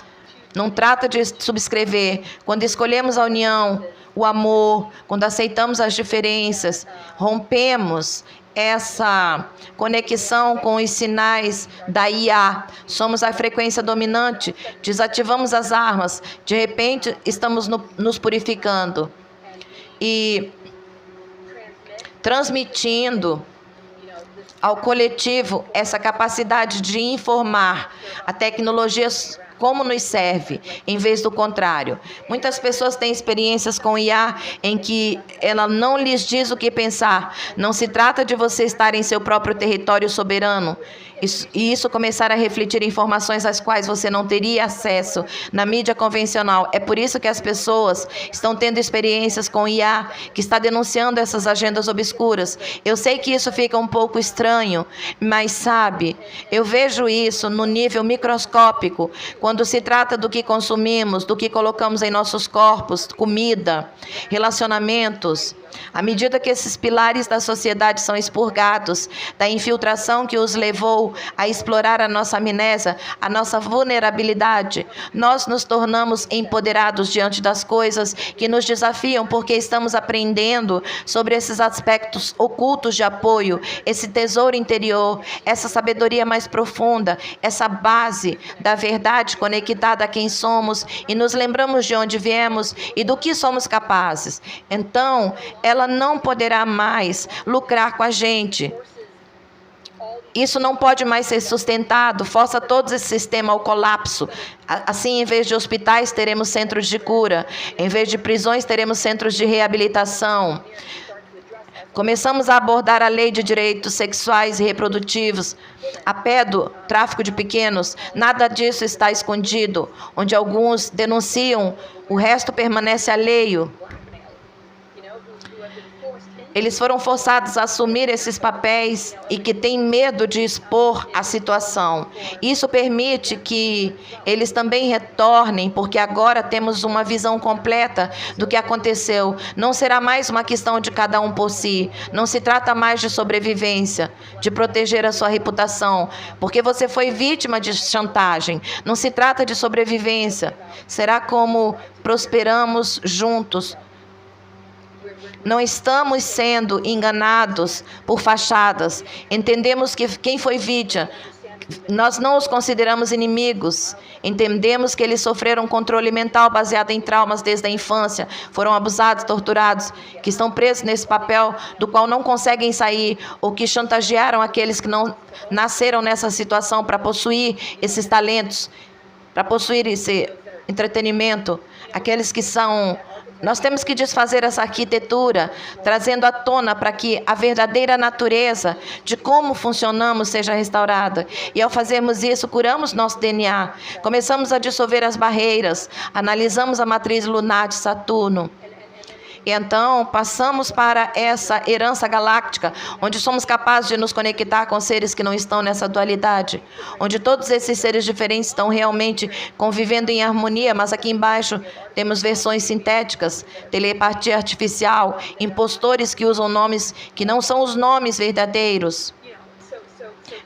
Não trata de subscrever. Quando escolhemos a união, o amor, quando aceitamos as diferenças, rompemos essa conexão com os sinais da IA. Somos a frequência dominante, desativamos as armas, de repente estamos nos purificando e transmitindo ao coletivo essa capacidade de informar. A tecnologia como nos serve, em vez do contrário. Muitas pessoas têm experiências com IA em que ela não lhes diz o que pensar. Não se trata de você estar em seu próprio território soberano e isso começar a refletir informações às quais você não teria acesso na mídia convencional. É por isso que as pessoas estão tendo experiências com IA, que está denunciando essas agendas obscuras. Eu sei que isso fica um pouco estranho, mas sabe, eu vejo isso no nível microscópico, quando se trata do que consumimos, do que colocamos em nossos corpos, comida, relacionamentos, à medida que esses pilares da sociedade são expurgados, da infiltração que os levou a explorar a nossa amnésia, a nossa vulnerabilidade, nós nos tornamos empoderados diante das coisas que nos desafiam, porque estamos aprendendo sobre esses aspectos ocultos de apoio, esse tesouro interior, essa sabedoria mais profunda, essa base da verdade conectada a quem somos, e nos lembramos de onde viemos e do que somos capazes. Então, ela não poderá mais lucrar com a gente. Isso não pode mais ser sustentado, força todo esse sistema ao colapso. Assim, em vez de hospitais, teremos centros de cura. Em vez de prisões, teremos centros de reabilitação. Começamos a abordar a lei de direitos sexuais e reprodutivos, a pé do tráfico de pequenos. Nada disso está escondido. Onde alguns denunciam, o resto permanece alheio. Eles foram forçados a assumir esses papéis e que têm medo de expor a situação. Isso permite que eles também retornem, porque agora temos uma visão completa do que aconteceu. Não será mais uma questão de cada um por si. Não se trata mais de sobrevivência, de proteger a sua reputação, porque você foi vítima de chantagem. Não se trata de sobrevivência. Será como prosperamos juntos. Não estamos sendo enganados por fachadas. Entendemos que quem foi vítima, nós não os consideramos inimigos. Entendemos que eles sofreram controle mental baseado em traumas desde a infância, foram abusados, torturados, que estão presos nesse papel do qual não conseguem sair, ou que chantagearam aqueles que não nasceram nessa situação para possuir esses talentos, para possuir esse entretenimento, aqueles que são... Nós temos que desfazer essa arquitetura, trazendo à tona para que a verdadeira natureza de como funcionamos seja restaurada. E ao fazermos isso, curamos nosso DNA, começamos a dissolver as barreiras, analisamos a matriz lunar de Saturno. E então passamos para essa herança galáctica, onde somos capazes de nos conectar com seres que não estão nessa dualidade, onde todos esses seres diferentes estão realmente convivendo em harmonia, mas aqui embaixo temos versões sintéticas, telepatia artificial, impostores que usam nomes que não são os nomes verdadeiros.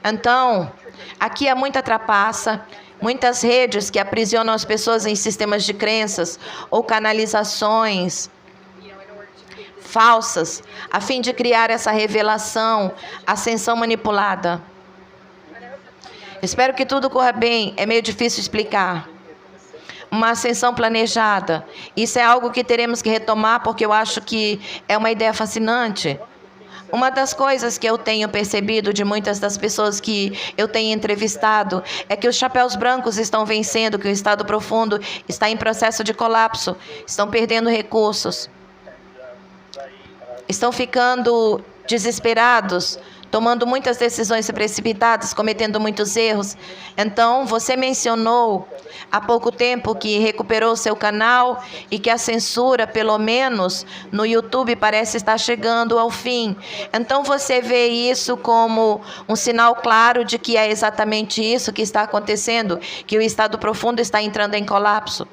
Então, aqui há muita trapaça, muitas redes que aprisionam as pessoas em sistemas de crenças ou canalizações falsas, a fim de criar essa revelação, ascensão manipulada. Espero que tudo corra bem, é meio difícil explicar. Uma ascensão planejada, isso é algo que teremos que retomar, porque eu acho que é uma ideia fascinante. Uma das coisas que eu tenho percebido de muitas das pessoas que eu tenho entrevistado é que os chapéus brancos estão vencendo, que o estado profundo está em processo de colapso, estão perdendo recursos. Estão ficando desesperados, tomando muitas decisões precipitadas, cometendo muitos erros. Então, você mencionou há pouco tempo que recuperou seu canal e que a censura, pelo menos no YouTube, parece estar chegando ao fim. Então, você vê isso como um sinal claro de que é exatamente isso que está acontecendo, que o estado profundo está entrando em colapso.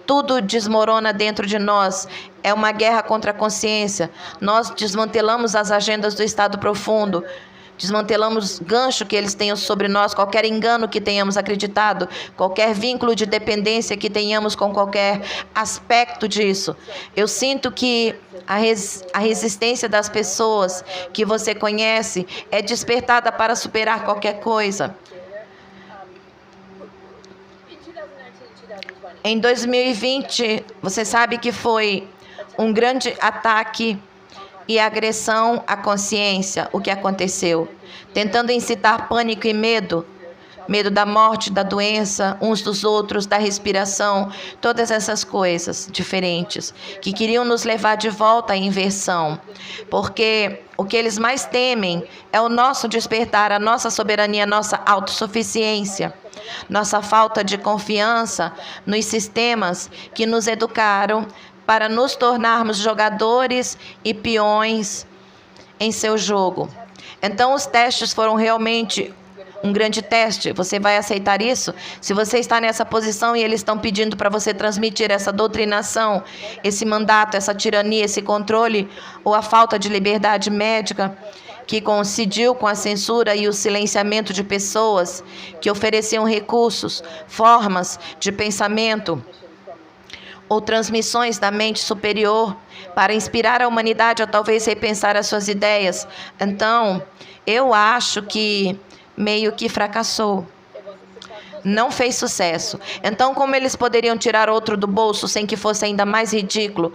Tudo desmorona dentro de nós. É uma guerra contra a consciência. Nós desmantelamos as agendas do estado profundo. Desmantelamos o gancho que eles tenham sobre nós, qualquer engano que tenhamos acreditado, qualquer vínculo de dependência que tenhamos com qualquer aspecto disso. Eu sinto que a resistência das pessoas que você conhece é despertada para superar qualquer coisa. Em 2020, você sabe que foi um grande ataque e agressão à consciência, o que aconteceu, tentando incitar pânico e medo da morte, da doença, uns dos outros, da respiração, todas essas coisas diferentes, que queriam nos levar de volta à inversão, porque o que eles mais temem é o nosso despertar, a nossa soberania, a nossa autossuficiência, nossa falta de confiança nos sistemas que nos educaram para nos tornarmos jogadores e peões em seu jogo. Então, os testes foram realmente um grande teste. Você vai aceitar isso? Se você está nessa posição e eles estão pedindo para você transmitir essa doutrinação, esse mandato, essa tirania, esse controle, ou a falta de liberdade médica, que coincidiu com a censura e o silenciamento de pessoas que ofereciam recursos, formas de pensamento ou transmissões da mente superior para inspirar a humanidade a talvez repensar as suas ideias. Então, eu acho que meio que fracassou. Não fez sucesso. Então, como eles poderiam tirar outro do bolso sem que fosse ainda mais ridículo?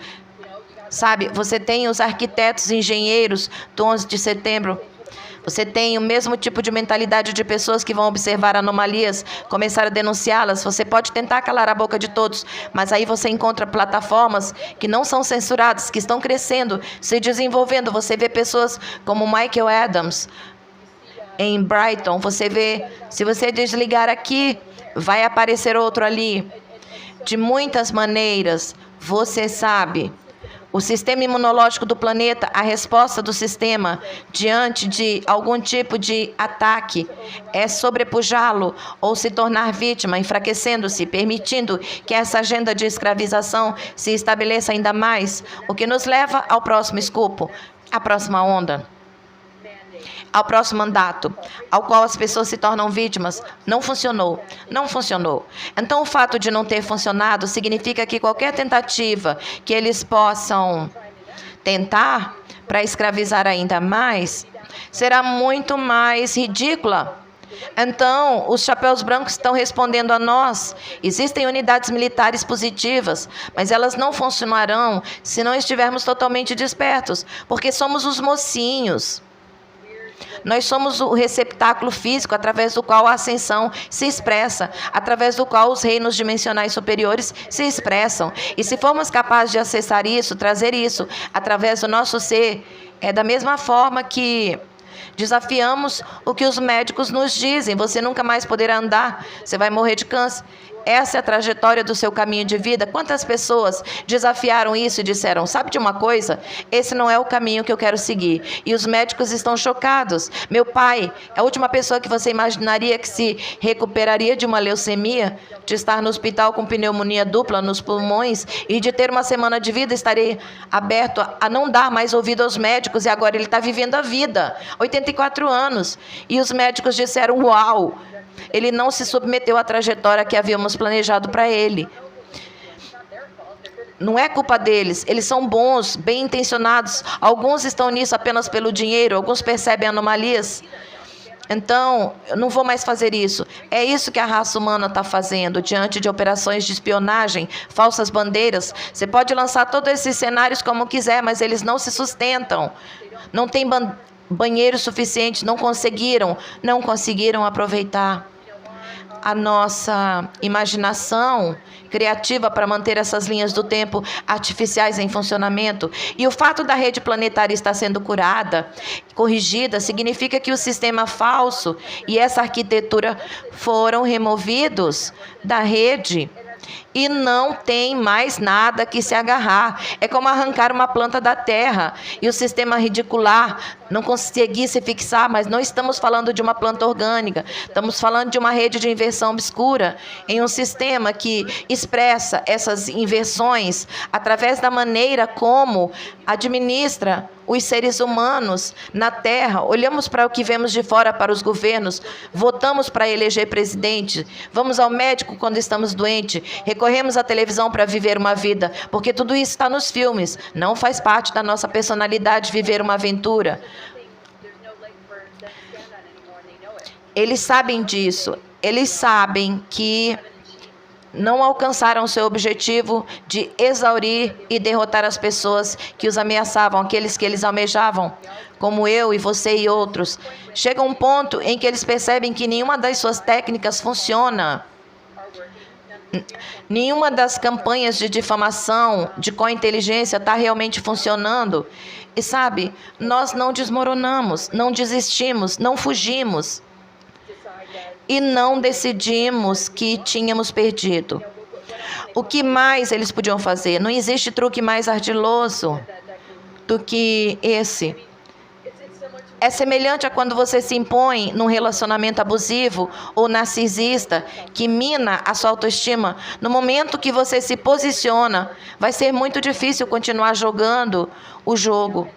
Sabe, você tem os arquitetos, engenheiros do 11 de setembro. Você tem o mesmo tipo de mentalidade de pessoas que vão observar anomalias, começar a denunciá-las. Você pode tentar calar a boca de todos, mas aí você encontra plataformas que não são censuradas, que estão crescendo, se desenvolvendo. Você vê pessoas como Michael Adams em Brighton. Você vê, se você desligar aqui, vai aparecer outro ali. De muitas maneiras, você sabe. O sistema imunológico do planeta, a resposta do sistema diante de algum tipo de ataque é sobrepujá-lo ou se tornar vítima, enfraquecendo-se, permitindo que essa agenda de escravização se estabeleça ainda mais, o que nos leva ao próximo escopo, à próxima onda, ao próximo mandato, ao qual as pessoas se tornam vítimas. Não funcionou. Não funcionou. Então, o fato de não ter funcionado significa que qualquer tentativa que eles possam tentar para escravizar ainda mais será muito mais ridícula. Então, os chapéus brancos estão respondendo a nós. Existem unidades militares positivas, mas elas não funcionarão se não estivermos totalmente despertos, porque somos os mocinhos. Nós somos o receptáculo físico através do qual a ascensão se expressa, através do qual os reinos dimensionais superiores se expressam. E se formos capazes de acessar isso, trazer isso através do nosso ser, é da mesma forma que desafiamos o que os médicos nos dizem. Você nunca mais poderá andar, você vai morrer de câncer. Essa é a trajetória do seu caminho de vida. Quantas pessoas desafiaram isso e disseram, sabe de uma coisa? Esse não é o caminho que eu quero seguir. E os médicos estão chocados. Meu pai, a última pessoa que você imaginaria que se recuperaria de uma leucemia, de estar no hospital com pneumonia dupla nos pulmões e de ter uma semana de vida, estaria aberto a não dar mais ouvido aos médicos, e agora ele está vivendo a vida. 84 anos. E os médicos disseram, uau! Ele não se submeteu à trajetória que havíamos planejado para ele. Não é culpa deles. Eles são bons, bem intencionados. Alguns estão nisso apenas pelo dinheiro. Alguns percebem anomalias. Então, eu não vou mais fazer isso. É isso que a raça humana está fazendo diante de operações de espionagem, falsas bandeiras. Você pode lançar todos esses cenários como quiser, mas eles não se sustentam. Não tem banheiro suficiente, não conseguiram aproveitar a nossa imaginação criativa para manter essas linhas do tempo artificiais em funcionamento. E o fato da rede planetária estar sendo curada, corrigida, significa que o sistema falso e essa arquitetura foram removidos da rede. E não tem mais nada que se agarrar. É como arrancar uma planta da terra e o sistema radicular não conseguir se fixar, mas não estamos falando de uma planta orgânica. Estamos falando de uma rede de inversão obscura em um sistema que expressa essas inversões através da maneira como administra os seres humanos na Terra. Olhamos para o que vemos de fora, para os governos, votamos para eleger presidente, vamos ao médico quando estamos doentes, recorremos à televisão para viver uma vida, porque tudo isso está nos filmes. Não faz parte da nossa personalidade viver uma aventura. Eles sabem disso. Eles sabem que não alcançaram seu objetivo de exaurir e derrotar as pessoas que os ameaçavam, aqueles que eles almejavam, como eu e você e outros. Chega um ponto em que eles percebem que nenhuma das suas técnicas funciona. Nenhuma das campanhas de difamação, de co-inteligência está realmente funcionando. E sabe, nós não desmoronamos, não desistimos, não fugimos. E não decidimos que tínhamos perdido. O que mais eles podiam fazer? Não existe truque mais ardiloso do que esse. É semelhante a quando você se impõe num relacionamento abusivo ou narcisista que mina a sua autoestima. No momento que você se posiciona, vai ser muito difícil continuar jogando o jogo.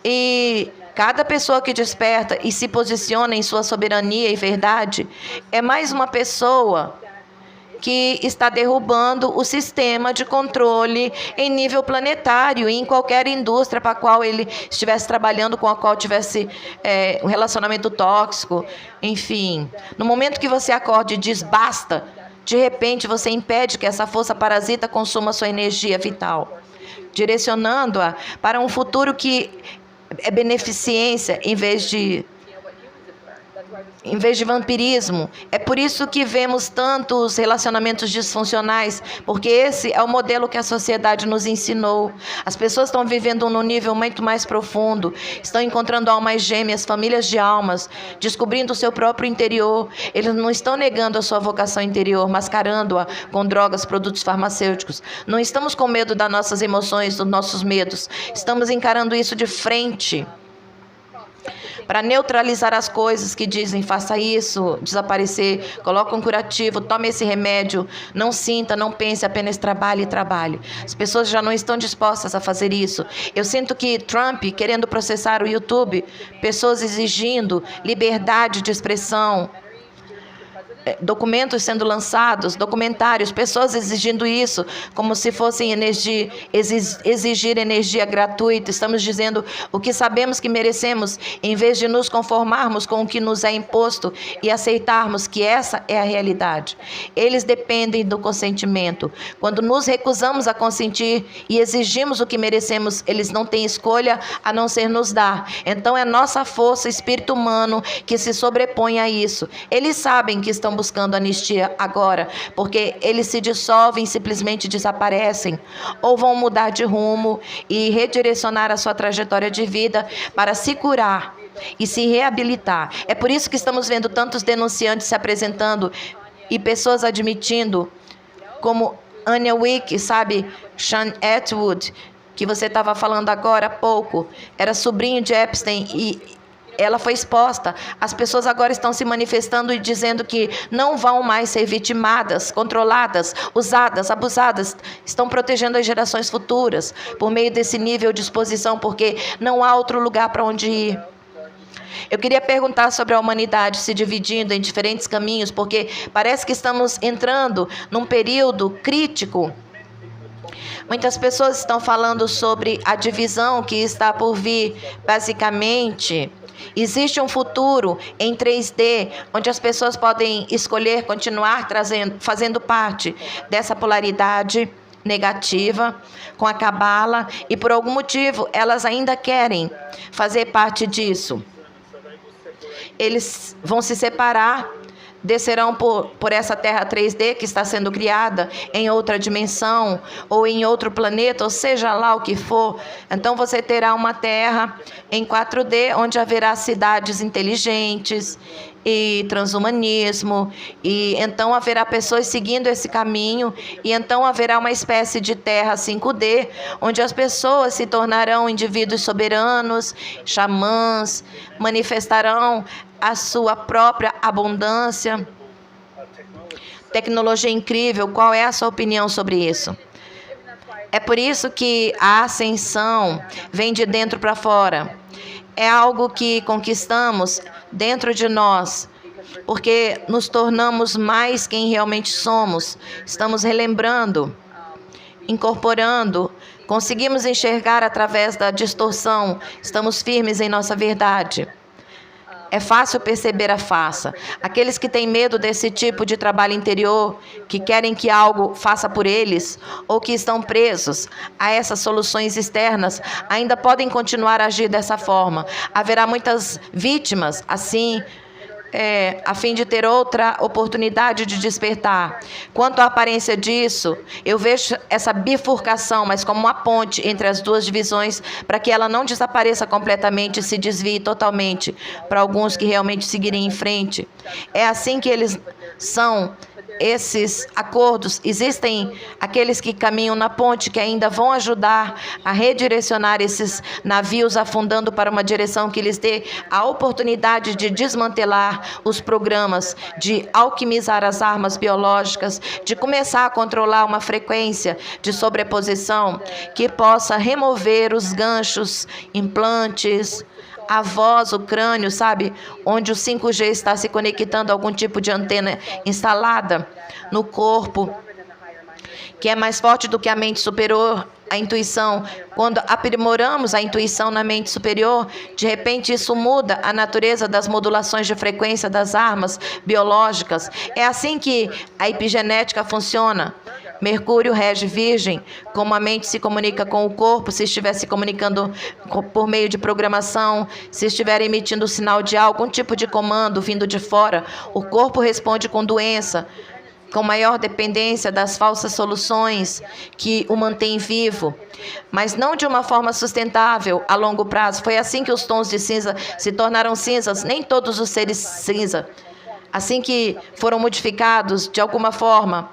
E cada pessoa que desperta e se posiciona em sua soberania e verdade é mais uma pessoa que está derrubando o sistema de controle em nível planetário e em qualquer indústria para a qual ele estivesse trabalhando, com a qual tivesse um relacionamento tóxico, enfim. No momento que você acorda e diz basta, de repente você impede que essa força parasita consuma sua energia vital, direcionando-a para um futuro que é beneficência em vez de vampirismo. É por isso que vemos tantos relacionamentos disfuncionais, porque esse é o modelo que a sociedade nos ensinou. As pessoas estão vivendo num nível muito mais profundo, estão encontrando almas gêmeas, famílias de almas, descobrindo o seu próprio interior. Eles não estão negando a sua vocação interior, mascarando-a com drogas, produtos farmacêuticos. Não estamos com medo das nossas emoções, dos nossos medos. Estamos encarando isso de frente, para neutralizar as coisas que dizem, faça isso, desaparecer, coloca um curativo, tome esse remédio, não sinta, não pense, apenas trabalhe e trabalhe. As pessoas já não estão dispostas a fazer isso. Eu sinto que Trump, querendo processar o YouTube, pessoas exigindo liberdade de expressão, documentos sendo lançados, documentários, pessoas exigindo isso, como se fossem exigir energia gratuita. Estamos dizendo o que sabemos que merecemos, em vez de nos conformarmos com o que nos é imposto e aceitarmos que essa é a realidade. Eles dependem do consentimento. Quando nos recusamos a consentir e exigimos o que merecemos, eles não têm escolha a não ser nos dar. Então é nossa força, espírito humano, que se sobrepõe a isso. Eles sabem que estão buscando anistia agora, porque eles se dissolvem, simplesmente desaparecem, ou vão mudar de rumo e redirecionar a sua trajetória de vida para se curar e se reabilitar. É por isso que estamos vendo tantos denunciantes se apresentando e pessoas admitindo, como Anya Wick, sabe, Sean Atwood, que você estava falando agora há pouco, era sobrinho de Epstein e ela foi exposta. As pessoas agora estão se manifestando e dizendo que não vão mais ser vitimadas, controladas, usadas, abusadas. Estão protegendo as gerações futuras por meio desse nível de exposição, porque não há outro lugar para onde ir. Eu queria perguntar sobre a humanidade se dividindo em diferentes caminhos, porque parece que estamos entrando num período crítico. Muitas pessoas estão falando sobre a divisão que está por vir, basicamente. Existe um futuro em 3D, onde as pessoas podem escolher continuar fazendo parte dessa polaridade negativa com a cabala, e por algum motivo elas ainda querem fazer parte disso. Eles vão se separar, descerão por essa terra 3D que está sendo criada em outra dimensão ou em outro planeta, ou seja lá o que for. Então você terá uma terra em 4D onde haverá cidades inteligentes e transhumanismo, e então haverá pessoas seguindo esse caminho, e então haverá uma espécie de terra 5D onde as pessoas se tornarão indivíduos soberanos, xamãs, manifestarão a sua própria abundância. Tecnologia incrível. Qual é a sua opinião sobre isso? É por isso que a ascensão vem de dentro para fora. É algo que conquistamos dentro de nós, porque nos tornamos mais quem realmente somos. Estamos relembrando, incorporando, conseguimos enxergar através da distorção. Estamos firmes em nossa verdade. É fácil perceber a farsa. Aqueles que têm medo desse tipo de trabalho interior, que querem que algo faça por eles, ou que estão presos a essas soluções externas, ainda podem continuar a agir dessa forma. Haverá muitas vítimas, assim, a fim de ter outra oportunidade de despertar. Quanto à aparência disso, eu vejo essa bifurcação, mas como uma ponte entre as duas divisões, para que ela não desapareça completamente e se desvie totalmente para alguns que realmente seguirem em frente. É assim que eles são esses acordos, existem aqueles que caminham na ponte que ainda vão ajudar a redirecionar esses navios afundando para uma direção que lhes dê a oportunidade de desmantelar os programas, de alquimizar as armas biológicas, de começar a controlar uma frequência de sobreposição que possa remover os ganchos, implantes, a voz, o crânio, sabe? Onde o 5G está se conectando a algum tipo de antena instalada no corpo, que é mais forte do que a mente superior, a intuição. Quando aprimoramos a intuição na mente superior, de repente isso muda a natureza das modulações de frequência das armas biológicas. É assim que a epigenética funciona. Mercúrio rege Virgem, como a mente se comunica com o corpo, se estiver se comunicando por meio de programação, se estiver emitindo sinal de algum tipo de comando vindo de fora, o corpo responde com doença, com maior dependência das falsas soluções que o mantém vivo, mas não de uma forma sustentável a longo prazo. Foi assim que os tons de cinza se tornaram cinzas, nem todos os seres cinza. Assim que foram modificados de alguma forma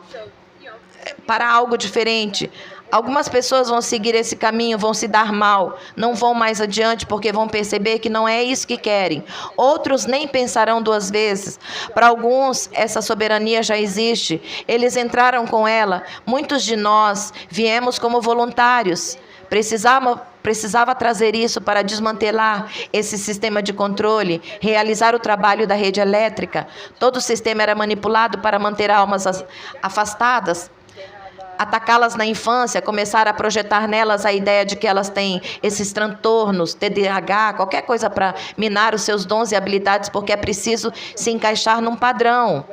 para algo diferente. Algumas pessoas vão seguir esse caminho, vão se dar mal, não vão mais adiante porque vão perceber que não é isso que querem. Outros nem pensarão duas vezes. Para alguns, essa soberania já existe. Eles entraram com ela. Muitos de nós viemos como voluntários. Precisava trazer isso para desmantelar esse sistema de controle, realizar o trabalho da rede elétrica. Todo o sistema era manipulado para manter almas afastadas, atacá-las na infância, começar a projetar nelas a ideia de que elas têm esses transtornos, TDAH, qualquer coisa para minar os seus dons e habilidades, porque é preciso se encaixar num padrão.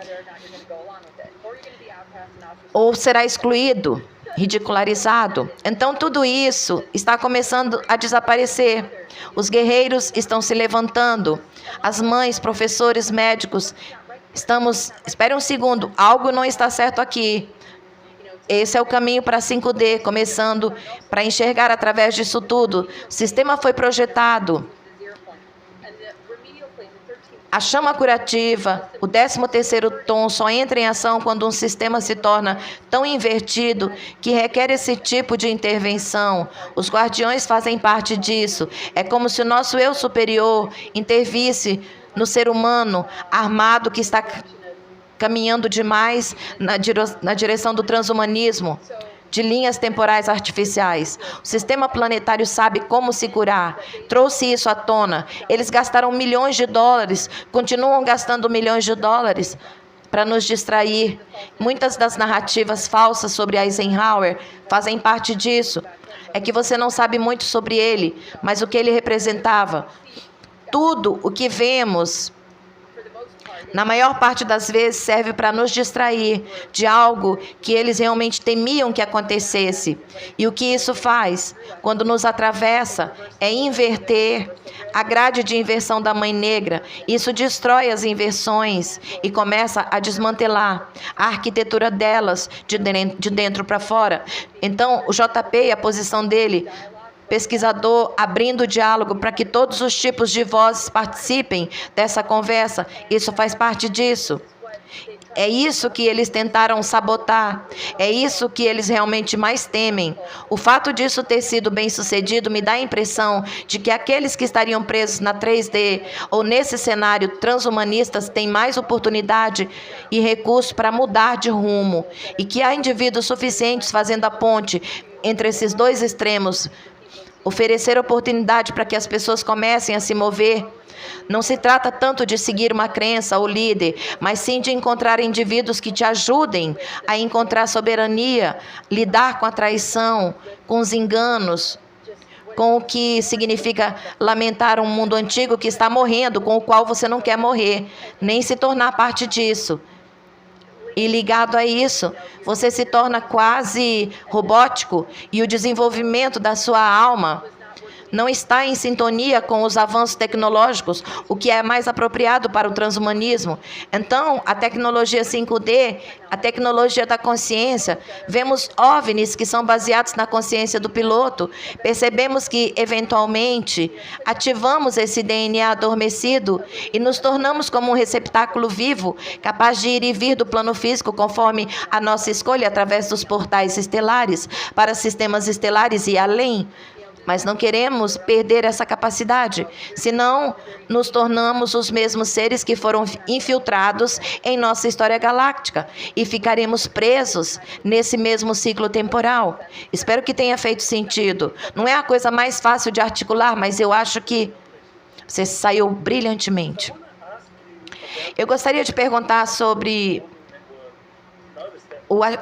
Ou será excluído, ridicularizado. Então tudo isso está começando a desaparecer. Os guerreiros estão se levantando. As mães, professores, médicos, espere um segundo, algo não está certo aqui. Esse é o caminho para 5D, começando para enxergar através disso tudo. O sistema foi projetado. A chama curativa, o 13º tom, só entra em ação quando um sistema se torna tão invertido que requer esse tipo de intervenção. Os guardiões fazem parte disso. É como se o nosso eu superior intervisse no ser humano armado que está caminhando demais na direção do transhumanismo, de linhas temporais artificiais. O sistema planetário sabe como se curar. Trouxe isso à tona. Eles gastaram milhões de dólares, continuam gastando milhões de dólares para nos distrair. Muitas das narrativas falsas sobre Eisenhower fazem parte disso. É que você não sabe muito sobre ele, mas o que ele representava. Tudo o que vemos, na maior parte das vezes, serve para nos distrair de algo que eles realmente temiam que acontecesse. E o que isso faz, quando nos atravessa, é inverter a grade de inversão da Mãe Negra. Isso destrói as inversões e começa a desmantelar a arquitetura delas de dentro para fora. Então, o JP e a posição dele, pesquisador, abrindo o diálogo para que todos os tipos de vozes participem dessa conversa. Isso faz parte disso. É isso que eles tentaram sabotar. É isso que eles realmente mais temem. O fato disso ter sido bem sucedido me dá a impressão de que aqueles que estariam presos na 3D ou nesse cenário transhumanistas têm mais oportunidade e recursos para mudar de rumo. E que há indivíduos suficientes fazendo a ponte entre esses dois extremos, oferecer oportunidade para que as pessoas comecem a se mover. Não se trata tanto de seguir uma crença ou líder, mas sim de encontrar indivíduos que te ajudem a encontrar soberania, lidar com a traição, com os enganos, com o que significa lamentar um mundo antigo que está morrendo, com o qual você não quer morrer, nem se tornar parte disso. E ligado a isso, você se torna quase robótico e o desenvolvimento da sua alma não está em sintonia com os avanços tecnológicos, o que é mais apropriado para o transhumanismo. Então, a tecnologia 5D, a tecnologia da consciência, vemos OVNIs que são baseados na consciência do piloto, percebemos que, eventualmente, ativamos esse DNA adormecido e nos tornamos como um receptáculo vivo, capaz de ir e vir do plano físico conforme a nossa escolha através dos portais estelares, para sistemas estelares e além. Mas não queremos perder essa capacidade, senão nos tornamos os mesmos seres que foram infiltrados em nossa história galáctica e ficaremos presos nesse mesmo ciclo temporal. Espero que tenha feito sentido. Não é a coisa mais fácil de articular, mas eu acho que você saiu brilhantemente. Eu gostaria de perguntar sobre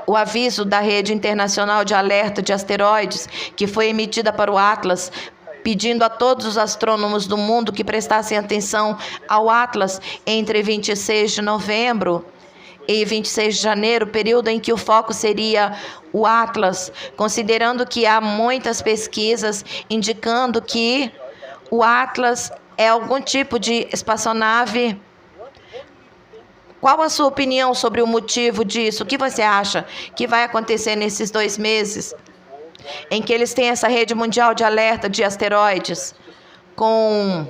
o aviso da Rede Internacional de Alerta de Asteroides, que foi emitida para o Atlas, pedindo a todos os astrônomos do mundo que prestassem atenção ao Atlas entre 26 de novembro e 26 de janeiro, período em que o foco seria o Atlas, considerando que há muitas pesquisas indicando que o Atlas é algum tipo de espaçonave. Qual a sua opinião sobre o motivo disso? O que você acha que vai acontecer nesses 2 meses em que eles têm essa rede mundial de alerta de asteroides, com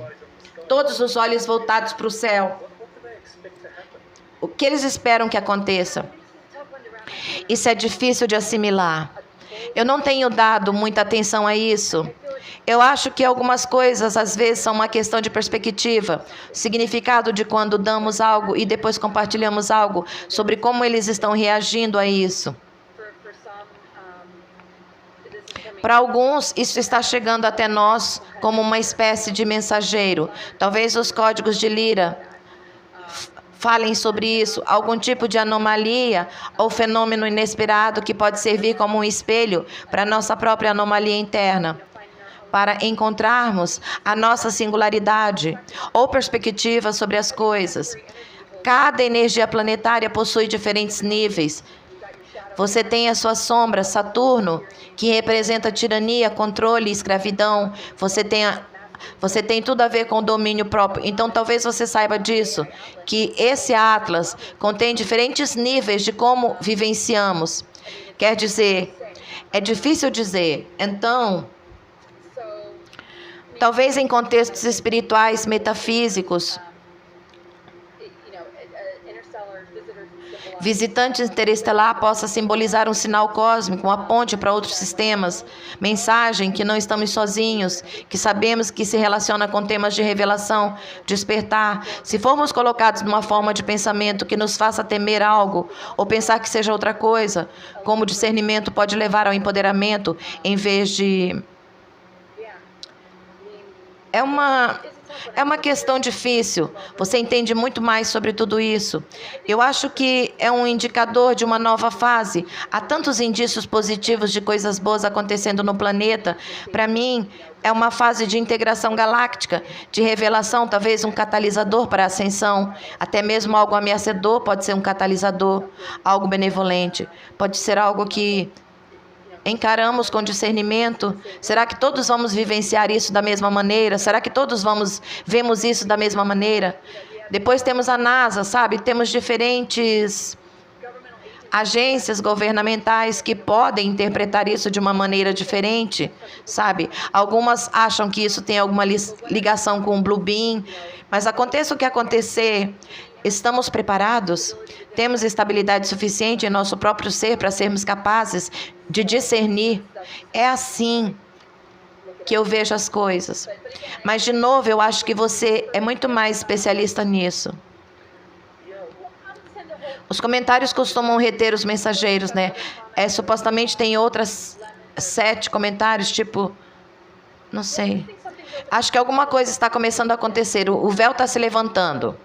todos os olhos voltados para o céu? O que eles esperam que aconteça? Isso é difícil de assimilar. Eu não tenho dado muita atenção a isso. Eu acho que algumas coisas, às vezes, são uma questão de perspectiva. O significado de quando damos algo e depois compartilhamos algo, sobre como eles estão reagindo a isso. Para alguns, isso está chegando até nós como uma espécie de mensageiro. Talvez os códigos de Lyra falem sobre isso, algum tipo de anomalia ou fenômeno inesperado que pode servir como um espelho para a nossa própria anomalia interna, para encontrarmos a nossa singularidade ou perspectiva sobre as coisas. Cada energia planetária possui diferentes níveis. Você tem a sua sombra, Saturno, que representa tirania, controle e escravidão. Você tem tudo a ver com o domínio próprio. Então, talvez você saiba disso, que esse Atlas contém diferentes níveis de como vivenciamos. Quer dizer, é difícil dizer. Então, talvez em contextos espirituais, metafísicos, visitante interestelar possa simbolizar um sinal cósmico, uma ponte para outros sistemas, mensagem que não estamos sozinhos, que sabemos que se relaciona com temas de revelação, despertar. Se formos colocados numa forma de pensamento que nos faça temer algo, ou pensar que seja outra coisa, como discernimento pode levar ao empoderamento, em vez de... É uma questão difícil. Você entende muito mais sobre tudo isso. Eu acho que é um indicador de uma nova fase. Há tantos indícios positivos de coisas boas acontecendo no planeta. Para mim, é uma fase de integração galáctica, de revelação, talvez um catalisador para a ascensão. Até mesmo algo ameaçador pode ser um catalisador, algo benevolente. Pode ser algo que encaramos com discernimento. Será que todos vamos vivenciar isso da mesma maneira? Será que todos vemos isso da mesma maneira? Depois temos a NASA, sabe? Temos diferentes agências governamentais que podem interpretar isso de uma maneira diferente, sabe? Algumas acham que isso tem alguma ligação com o Blue Beam, mas aconteça o que acontecer, estamos preparados? Temos estabilidade suficiente em nosso próprio ser para sermos capazes de discernir? É assim que eu vejo as coisas. Mas, de novo, eu acho que você é muito mais especialista nisso. Os comentários costumam reter os mensageiros, né? Supostamente tem outras 7 comentários, tipo... Não sei. Acho que alguma coisa está começando a acontecer. O véu está se levantando.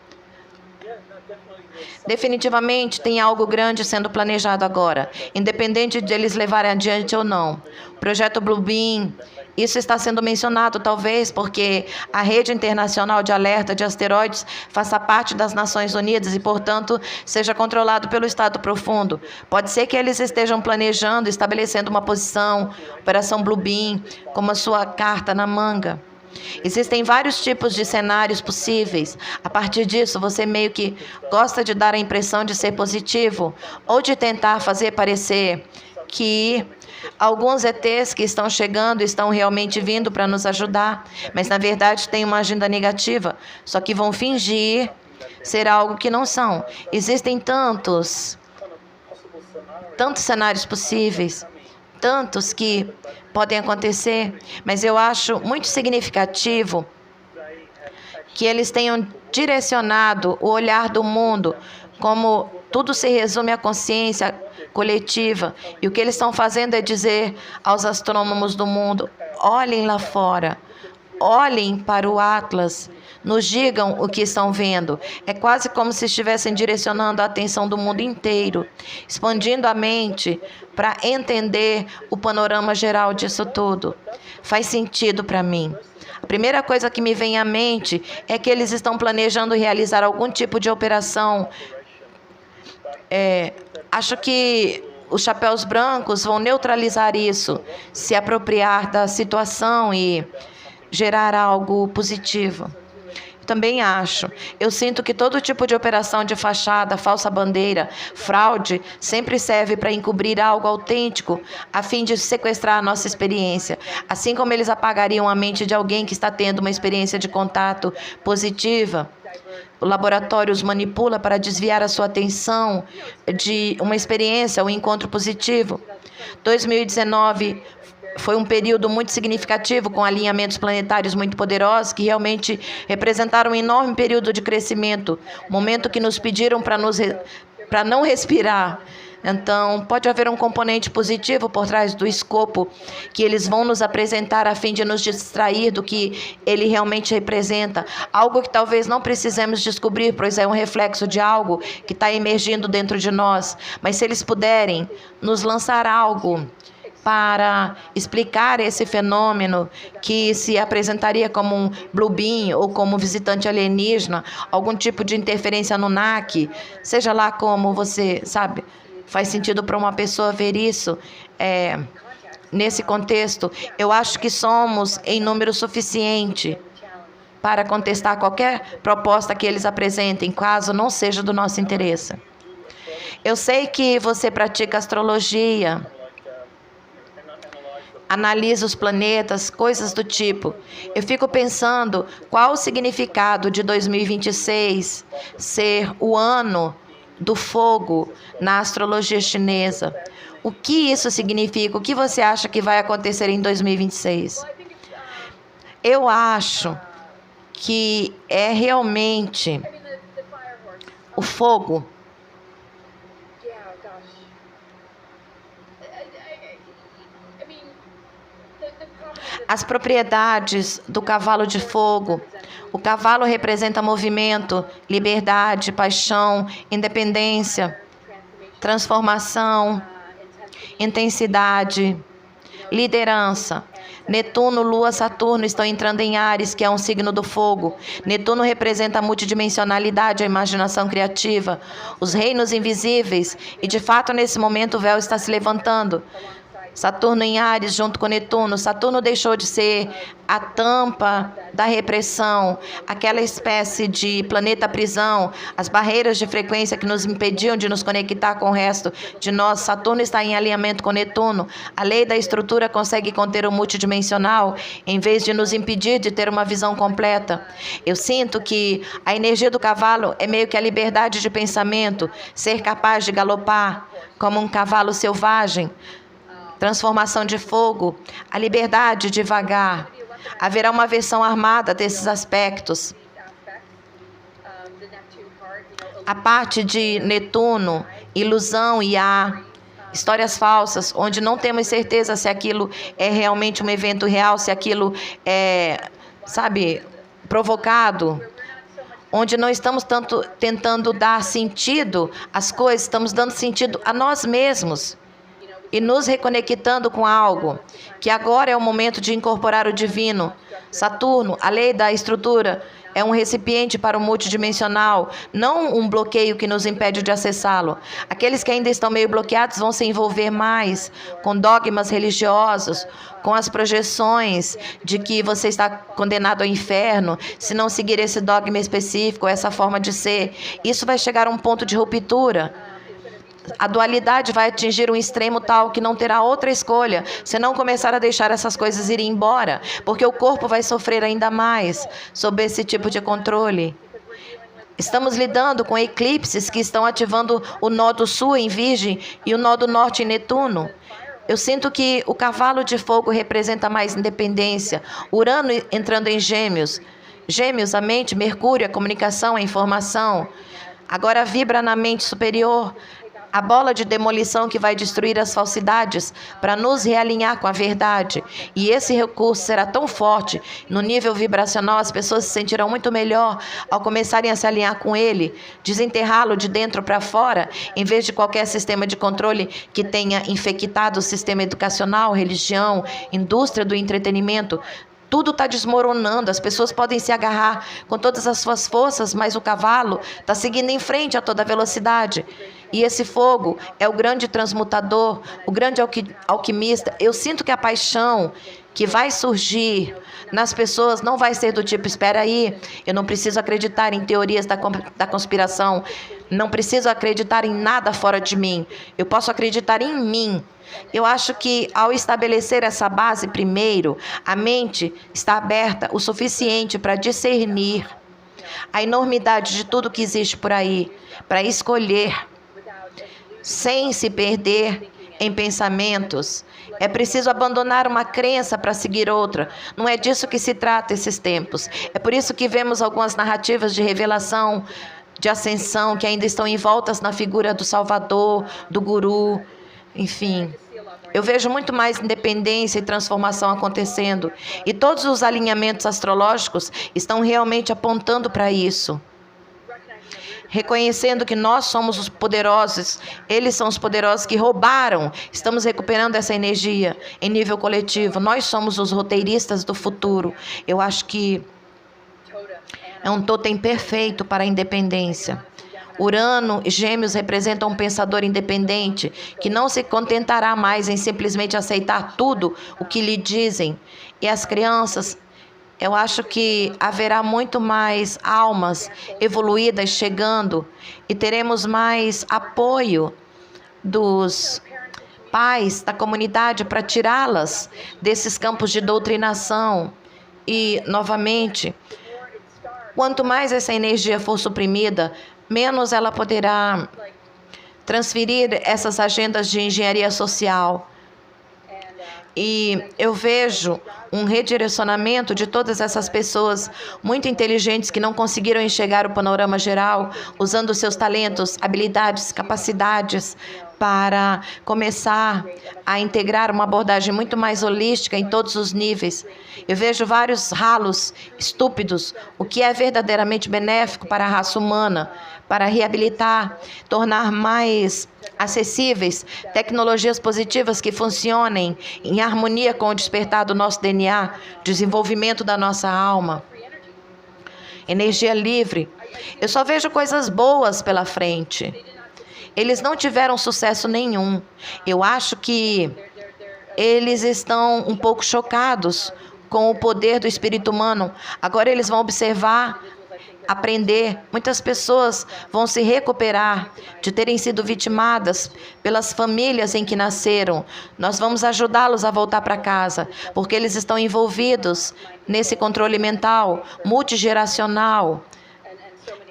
Definitivamente tem algo grande sendo planejado agora, independente de eles levarem adiante ou não. O projeto Blue Beam Isso está sendo mencionado, talvez, porque a Rede Internacional de Alerta de Asteroides faça parte das Nações Unidas e, portanto, seja controlado pelo Estado Profundo. Pode ser que eles estejam planejando, estabelecendo uma posição, Operação Bluebeam, como a sua carta na manga. Existem vários tipos de cenários possíveis. A partir disso, você meio que gosta de dar a impressão de ser positivo ou de tentar fazer parecer que alguns ETs que estão chegando estão realmente vindo para nos ajudar, mas na verdade têm uma agenda negativa, só que vão fingir ser algo que não são. Existem tantos cenários possíveis, tantos que podem acontecer, mas eu acho muito significativo que eles tenham direcionado o olhar do mundo, como tudo se resume à consciência coletiva, e o que eles estão fazendo é dizer aos astrônomos do mundo: olhem lá fora, olhem para o Atlas, nos digam o que estão vendo. É quase como se estivessem direcionando a atenção do mundo inteiro, expandindo a mente para entender o panorama geral disso tudo. Faz sentido para mim. A primeira coisa que me vem à mente é que eles estão planejando realizar algum tipo de operação. Acho que os chapéus brancos vão neutralizar isso, se apropriar da situação e gerar algo positivo. Também acho. Eu sinto que todo tipo de operação de fachada, falsa bandeira, fraude, sempre serve para encobrir algo autêntico, a fim de sequestrar a nossa experiência. Assim como eles apagariam a mente de alguém que está tendo uma experiência de contato positiva, o laboratório os manipula para desviar a sua atenção de uma experiência, um encontro positivo. 2019 foi um período muito significativo, com alinhamentos planetários muito poderosos, que realmente representaram um enorme período de crescimento, momento que nos pediram para não respirar. Então, pode haver um componente positivo por trás do escopo que eles vão nos apresentar a fim de nos distrair do que ele realmente representa. Algo que talvez não precisemos descobrir, pois é um reflexo de algo que está emergindo dentro de nós. Mas se eles puderem nos lançar algo para explicar esse fenômeno que se apresentaria como um Bluebeam ou como visitante alienígena, algum tipo de interferência Anunnaki, seja lá como você, sabe, faz sentido para uma pessoa ver isso. Nesse contexto, eu acho que somos em número suficiente para contestar qualquer proposta que eles apresentem, caso não seja do nosso interesse. Eu sei que você pratica astrologia, analisa os planetas, coisas do tipo. Eu fico pensando qual o significado de 2026 ser o ano do fogo na astrologia chinesa. O que isso significa? O que você acha que vai acontecer em 2026? Eu acho que é realmente o fogo. As propriedades do cavalo de fogo. O cavalo representa movimento, liberdade, paixão, independência, transformação, intensidade, liderança. Netuno, Lua, Saturno estão entrando em Áries, que é um signo do fogo. Netuno representa a multidimensionalidade, a imaginação criativa, os reinos invisíveis. E, de fato, nesse momento o véu está se levantando. Saturno em Áries junto com Netuno. Saturno deixou de ser a tampa da repressão, aquela espécie de planeta prisão, as barreiras de frequência que nos impediam de nos conectar com o resto de nós. Saturno está em alinhamento com Netuno. A lei da estrutura consegue conter o multidimensional em vez de nos impedir de ter uma visão completa. Eu sinto que a energia do cavalo é meio que a liberdade de pensamento, ser capaz de galopar como um cavalo selvagem. Transformação de fogo, a liberdade de vagar. Haverá uma versão armada desses aspectos. A parte de Netuno, ilusão e histórias falsas, onde não temos certeza se aquilo é realmente um evento real, se aquilo é, provocado. Onde não estamos tanto tentando dar sentido às coisas, estamos dando sentido a nós mesmos. e nos reconectando com algo, que agora é o momento de incorporar o divino. Saturno, a lei da estrutura, é um recipiente para o multidimensional, não um bloqueio que nos impede de acessá-lo. Aqueles que ainda estão meio bloqueados vão se envolver mais com dogmas religiosos, com as projeções de que você está condenado ao inferno se não seguir esse dogma específico, essa forma de ser. Isso vai chegar a um ponto de ruptura. A dualidade vai atingir um extremo tal que não terá outra escolha se não começar a deixar essas coisas irem embora, porque o corpo vai sofrer ainda mais sob esse tipo de controle. Estamos lidando com eclipses que estão ativando o nó do sul em Virgem e o nó do norte em Netuno. Eu sinto que o cavalo de fogo representa mais independência, Urano entrando em Gêmeos. Gêmeos, a mente, Mercúrio, a comunicação, a informação. Agora vibra na mente superior a bola de demolição que vai destruir as falsidades para nos realinhar com a verdade. E esse recurso será tão forte, no nível vibracional as pessoas se sentirão muito melhor ao começarem a se alinhar com ele, desenterrá-lo de dentro para fora, em vez de qualquer sistema de controle que tenha infectado o sistema educacional, religião, indústria do entretenimento. Tudo está desmoronando, as pessoas podem se agarrar com todas as suas forças, mas o cavalo está seguindo em frente a toda velocidade. E esse fogo é o grande transmutador, o grande alquimista. Eu sinto que a paixão que vai surgir nas pessoas não vai ser do tipo, espera aí, eu não preciso acreditar em teorias da conspiração, não preciso acreditar em nada fora de mim, eu posso acreditar em mim. Eu acho que ao estabelecer essa base primeiro, a mente está aberta o suficiente para discernir a enormidade de tudo que existe por aí, para escolher, sem se perder em pensamentos. É preciso abandonar uma crença para seguir outra. Não é disso que se trata esses tempos. É por isso que vemos algumas narrativas de revelação, de ascensão, que ainda estão envoltas na figura do Salvador, do Guru. Enfim, eu vejo muito mais independência e transformação acontecendo. E todos os alinhamentos astrológicos estão realmente apontando para isso. Reconhecendo que nós somos os poderosos, eles são os poderosos que roubaram. Estamos recuperando essa energia em nível coletivo. Nós somos os roteiristas do futuro. Eu acho que é um totem perfeito para a independência. Urano e Gêmeos representam um pensador independente que não se contentará mais em simplesmente aceitar tudo o que lhe dizem. E as crianças, eu acho que haverá muito mais almas evoluídas chegando e teremos mais apoio dos pais da comunidade para tirá-las desses campos de doutrinação. E, novamente, quanto mais essa energia for suprimida, menos ela poderá transferir essas agendas de engenharia social. E eu vejo um redirecionamento de todas essas pessoas muito inteligentes que não conseguiram enxergar o panorama geral, usando seus talentos, habilidades, capacidades para começar a integrar uma abordagem muito mais holística em todos os níveis. Eu vejo vários ralos estúpidos, o que é verdadeiramente benéfico para a raça humana, para reabilitar, tornar mais acessíveis tecnologias positivas que funcionem em harmonia com o despertar do nosso DNA, desenvolvimento da nossa alma, energia livre. Eu só vejo coisas boas pela frente. Eles não tiveram sucesso nenhum. Eu acho que eles estão um pouco chocados com o poder do espírito humano. Agora eles vão observar, aprender. Muitas pessoas vão se recuperar de terem sido vitimadas pelas famílias em que nasceram. Nós vamos ajudá-los a voltar para casa, porque eles estão envolvidos nesse controle mental multigeracional.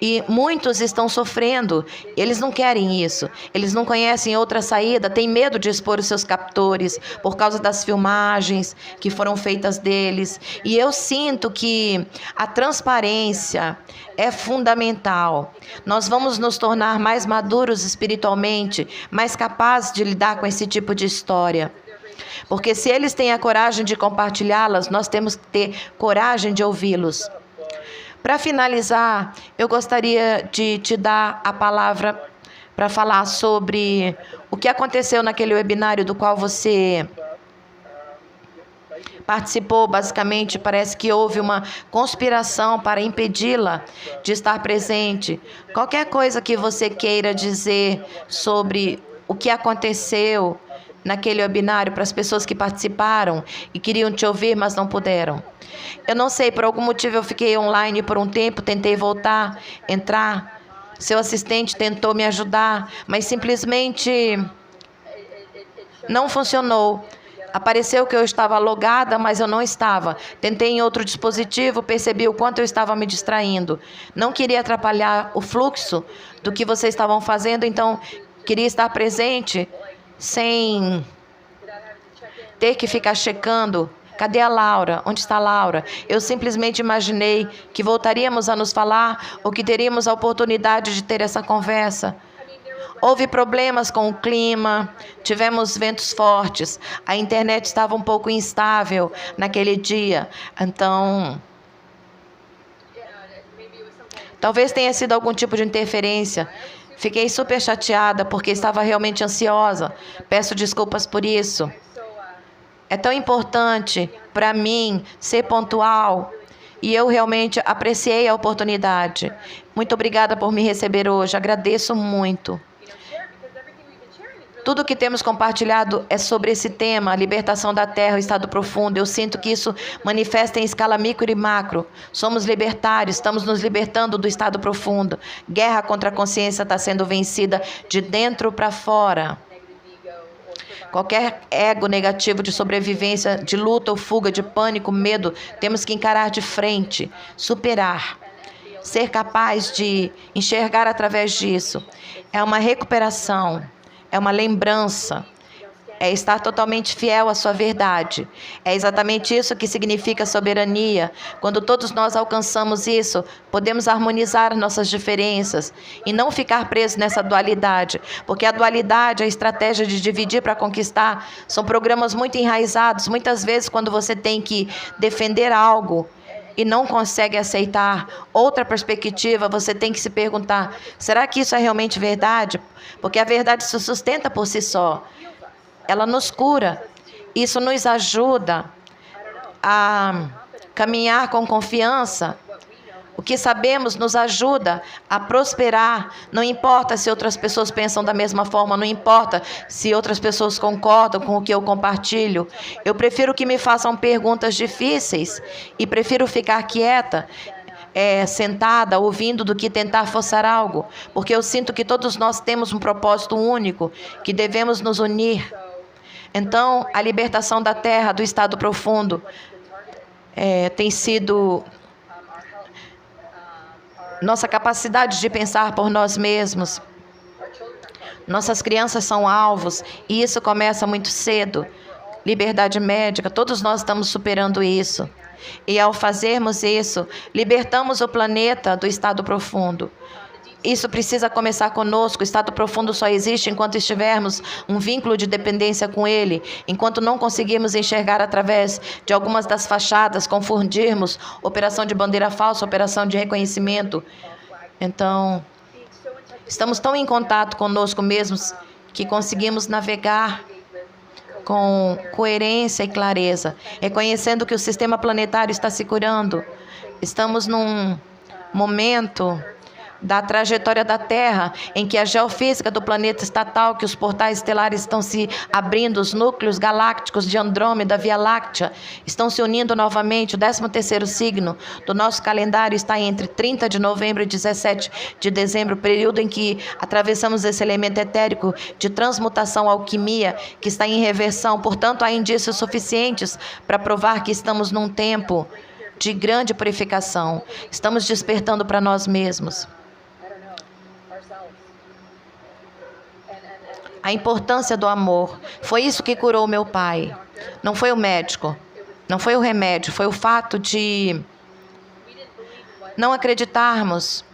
E muitos estão sofrendo, eles não querem isso, eles não conhecem outra saída, têm medo de expor os seus captores por causa das filmagens que foram feitas deles. E eu sinto que a transparência é fundamental. Nós vamos nos tornar mais maduros espiritualmente, mais capazes de lidar com esse tipo de história. Porque se eles têm a coragem de compartilhá-las, nós temos que ter coragem de ouvi-los. Para finalizar, eu gostaria de te dar a palavra para falar sobre o que aconteceu naquele webinário do qual você participou. Basicamente, parece que houve uma conspiração para impedi-la de estar presente. Qualquer coisa que você queira dizer sobre o que aconteceu naquele webinário para as pessoas que participaram e queriam te ouvir, mas não puderam. Eu não sei, por algum motivo eu fiquei online por um tempo, tentei voltar, entrar. Seu assistente tentou me ajudar, mas simplesmente não funcionou. Apareceu que eu estava logada, mas eu não estava. Tentei em outro dispositivo, percebi o quanto eu estava me distraindo. Não queria atrapalhar o fluxo do que vocês estavam fazendo, então queria estar presente sem ter que ficar checando. Cadê a Laura? Onde está a Laura? Eu simplesmente imaginei que voltaríamos a nos falar ou que teríamos a oportunidade de ter essa conversa. Houve problemas com o clima, tivemos ventos fortes, a internet estava um pouco instável naquele dia, então talvez tenha sido algum tipo de interferência. Fiquei super chateada porque estava realmente ansiosa, peço desculpas por isso. É tão importante para mim ser pontual e eu realmente apreciei a oportunidade. Muito obrigada por me receber hoje, agradeço muito. Tudo que temos compartilhado é sobre esse tema, a libertação da terra, o estado profundo. Eu sinto que isso manifesta em escala micro e macro. Somos libertários, estamos nos libertando do estado profundo. Guerra contra a consciência está sendo vencida de dentro para fora. Qualquer ego negativo de sobrevivência, de luta ou fuga, de pânico, medo, temos que encarar de frente, superar. Ser capaz de enxergar através disso. É uma recuperação. É uma lembrança, é estar totalmente fiel à sua verdade. É exatamente isso que significa soberania. Quando todos nós alcançamos isso, podemos harmonizar nossas diferenças e não ficar presos nessa dualidade, porque a dualidade, a estratégia de dividir para conquistar, são programas muito enraizados. Muitas vezes, quando você tem que defender algo e não consegue aceitar outra perspectiva, você tem que se perguntar, será que isso é realmente verdade? Porque a verdade se sustenta por si só. Ela nos cura. Isso nos ajuda a caminhar com confiança. O que sabemos nos ajuda a prosperar. Não importa se outras pessoas pensam da mesma forma, não importa se outras pessoas concordam com o que eu compartilho. Eu prefiro que me façam perguntas difíceis e prefiro ficar quieta, sentada, ouvindo, do que tentar forçar algo. Porque eu sinto que todos nós temos um propósito único, que devemos nos unir. Então, a libertação da terra, do estado profundo, tem sido nossa capacidade de pensar por nós mesmos. Nossas crianças são alvos e isso começa muito cedo. Liberdade médica, todos nós estamos superando isso. E ao fazermos isso, libertamos o planeta do estado profundo. Isso precisa começar conosco. O estado profundo só existe enquanto estivermos um vínculo de dependência com ele, enquanto não conseguirmos enxergar através de algumas das fachadas, confundirmos operação de bandeira falsa, operação de reconhecimento. Então, estamos tão em contato conosco mesmos que conseguimos navegar com coerência e clareza, reconhecendo que o sistema planetário está se curando. Estamos num momento da trajetória da Terra, em que a geofísica do planeta está tal que os portais estelares estão se abrindo, os núcleos galácticos de Andrômeda, Via Láctea, estão se unindo novamente. O 13º signo do nosso calendário está entre 30 de novembro e 17 de dezembro, período em que atravessamos esse elemento etérico de transmutação, alquimia, que está em reversão. Portanto, há indícios suficientes para provar que estamos num tempo de grande purificação. Estamos despertando para nós mesmos. A importância do amor. Foi isso que curou meu pai. Não foi o médico, não foi o remédio, foi o fato de não acreditarmos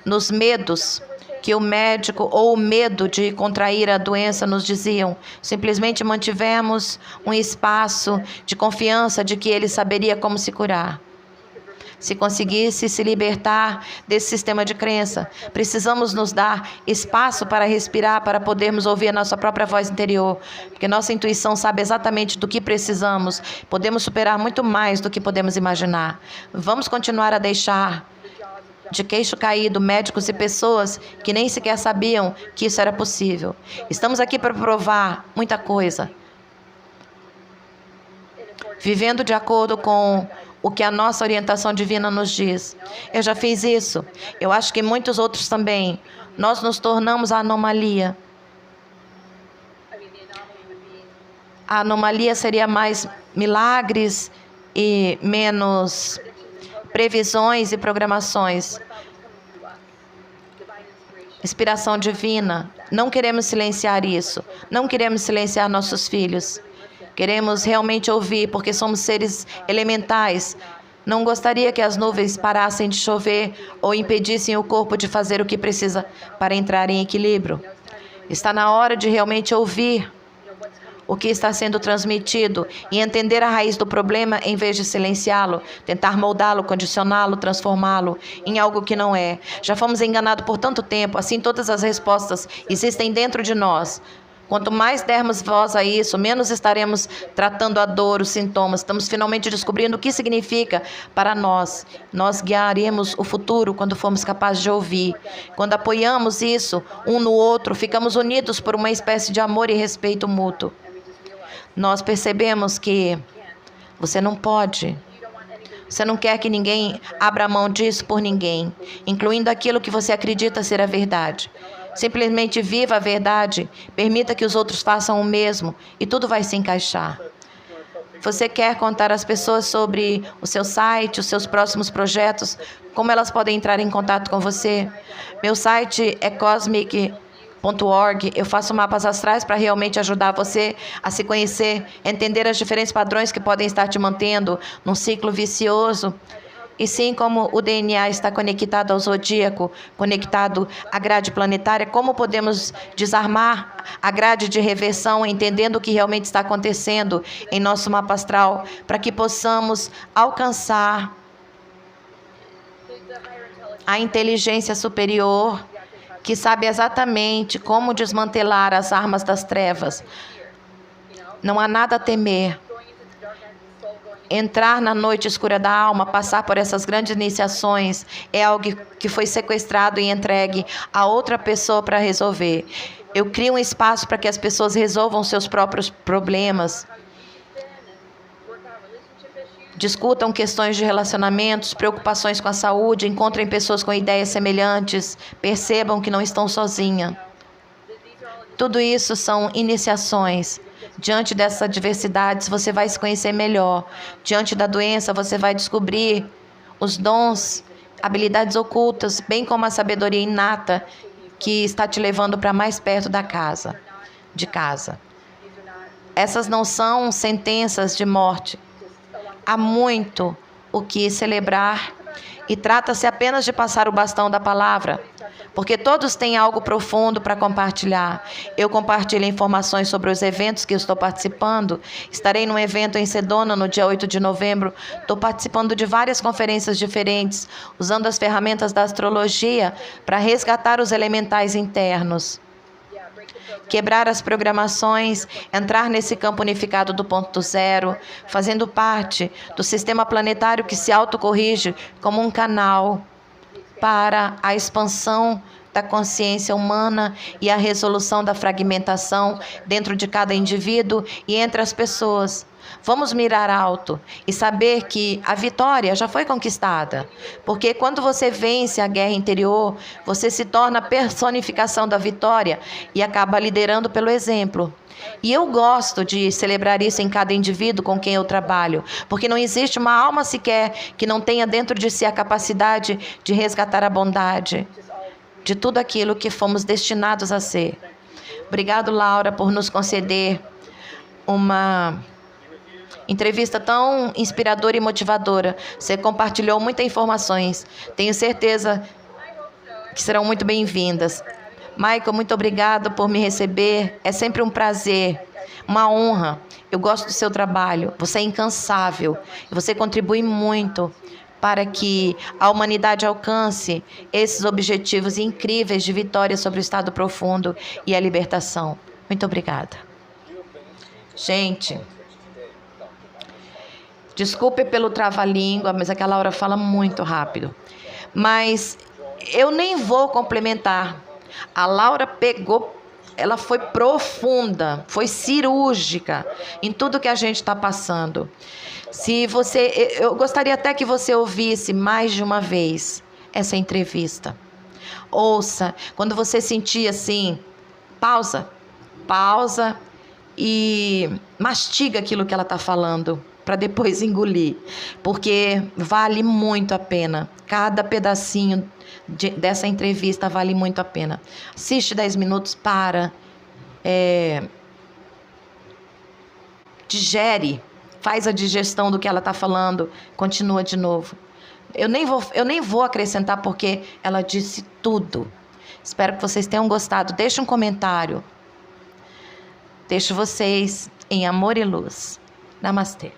nos medos que o médico ou o medo de contrair a doença nos diziam. Simplesmente mantivemos um espaço de confiança de que ele saberia como se curar. se conseguisse se libertar desse sistema de crença. Precisamos nos dar espaço para respirar, para podermos ouvir a nossa própria voz interior, porque nossa intuição sabe exatamente do que precisamos. Podemos superar muito mais do que podemos imaginar. Vamos continuar a deixar de queixo caído médicos e pessoas que nem sequer sabiam que isso era possível. Estamos aqui para provar muita coisa, vivendo de acordo com o que a nossa orientação divina nos diz. Eu já fiz isso. Eu acho que muitos outros também. Nós nos tornamos a anomalia. A anomalia seria mais milagres e menos previsões e programações. Inspiração divina. Não queremos silenciar isso. Não queremos silenciar nossos filhos. Queremos realmente ouvir, porque somos seres elementais. Não gostaria que as nuvens parassem de chover ou impedissem o corpo de fazer o que precisa para entrar em equilíbrio. Está na hora de realmente ouvir o que está sendo transmitido e entender a raiz do problema em vez de silenciá-lo, tentar moldá-lo, condicioná-lo, transformá-lo em algo que não é. Já fomos enganados por tanto tempo, assim todas as respostas existem dentro de nós. Quanto mais dermos voz a isso, menos estaremos tratando a dor, os sintomas. Estamos finalmente descobrindo o que significa para nós. Nós guiaremos o futuro quando formos capazes de ouvir. Quando apoiamos isso um no outro, ficamos unidos por uma espécie de amor e respeito mútuo. Nós percebemos que você não pode. Você não quer que ninguém abra mão disso por ninguém, incluindo aquilo que você acredita ser a verdade. Simplesmente viva a verdade, permita que os outros façam o mesmo e tudo vai se encaixar. Você quer contar às pessoas sobre o seu site, os seus próximos projetos, como elas podem entrar em contato com você? Meu site é cosmic.org. Eu faço mapas astrais para realmente ajudar você a se conhecer, entender os diferentes padrões que podem estar te mantendo num ciclo vicioso. E sim, como o DNA está conectado ao zodíaco, conectado à grade planetária, como podemos desarmar a grade de reversão, entendendo o que realmente está acontecendo em nosso mapa astral, para que possamos alcançar a inteligência superior, que sabe exatamente como desmantelar as armas das trevas. Não há nada a temer. Entrar na noite escura da alma, passar por essas grandes iniciações, é algo que foi sequestrado e entregue a outra pessoa para resolver. Eu crio um espaço para que as pessoas resolvam seus próprios problemas. Discutam questões de relacionamentos, preocupações com a saúde, encontrem pessoas com ideias semelhantes, percebam que não estão sozinhas. Tudo isso são iniciações. Diante dessas adversidades, você vai se conhecer melhor. Diante da doença, você vai descobrir os dons, habilidades ocultas, bem como a sabedoria inata que está te levando para mais perto de casa. Essas não são sentenças de morte. Há muito o que celebrar e trata-se apenas de passar o bastão da palavra, porque todos têm algo profundo para compartilhar. Eu compartilho informações sobre os eventos que eu estou participando. Estarei num evento em Sedona no dia 8 de novembro. Estou participando de várias conferências diferentes, usando as ferramentas da astrologia para resgatar os elementais internos. Quebrar as programações, entrar nesse campo unificado do ponto zero, fazendo parte do sistema planetário que se autocorrige como um canal para a expansão da consciência humana e a resolução da fragmentação dentro de cada indivíduo e entre as pessoas. Vamos mirar alto e saber que a vitória já foi conquistada. Porque quando você vence a guerra interior, você se torna a personificação da vitória e acaba liderando pelo exemplo. E eu gosto de celebrar isso em cada indivíduo com quem eu trabalho, porque não existe uma alma sequer que não tenha dentro de si a capacidade de resgatar a bondade de tudo aquilo que fomos destinados a ser. Obrigado, Laura, por nos conceder uma entrevista tão inspiradora e motivadora. Você compartilhou muitas informações. Tenho certeza que serão muito bem-vindas. Michael, muito obrigado por me receber. É sempre um prazer, uma honra. Eu gosto do seu trabalho. Você é incansável. Você contribui muito para que a humanidade alcance esses objetivos incríveis de vitória sobre o estado profundo e a libertação. Muito obrigada. Gente, desculpe pelo trava-língua, mas aquela Laura fala muito rápido. Mas eu nem vou complementar. A Laura pegou, ela foi profunda, foi cirúrgica em tudo que a gente está passando. Eu gostaria até que você ouvisse mais de uma vez essa entrevista. Ouça, quando você sentir assim, pausa e mastiga aquilo que ela está falando, para depois engolir, porque vale muito a pena. Cada pedacinho dessa entrevista vale muito a pena. Assiste 10 minutos, digere, faz a digestão do que ela está falando, continua de novo. Eu nem vou acrescentar porque ela disse tudo. Espero que vocês tenham gostado. Deixe um comentário. Deixo vocês em amor e luz. Namastê.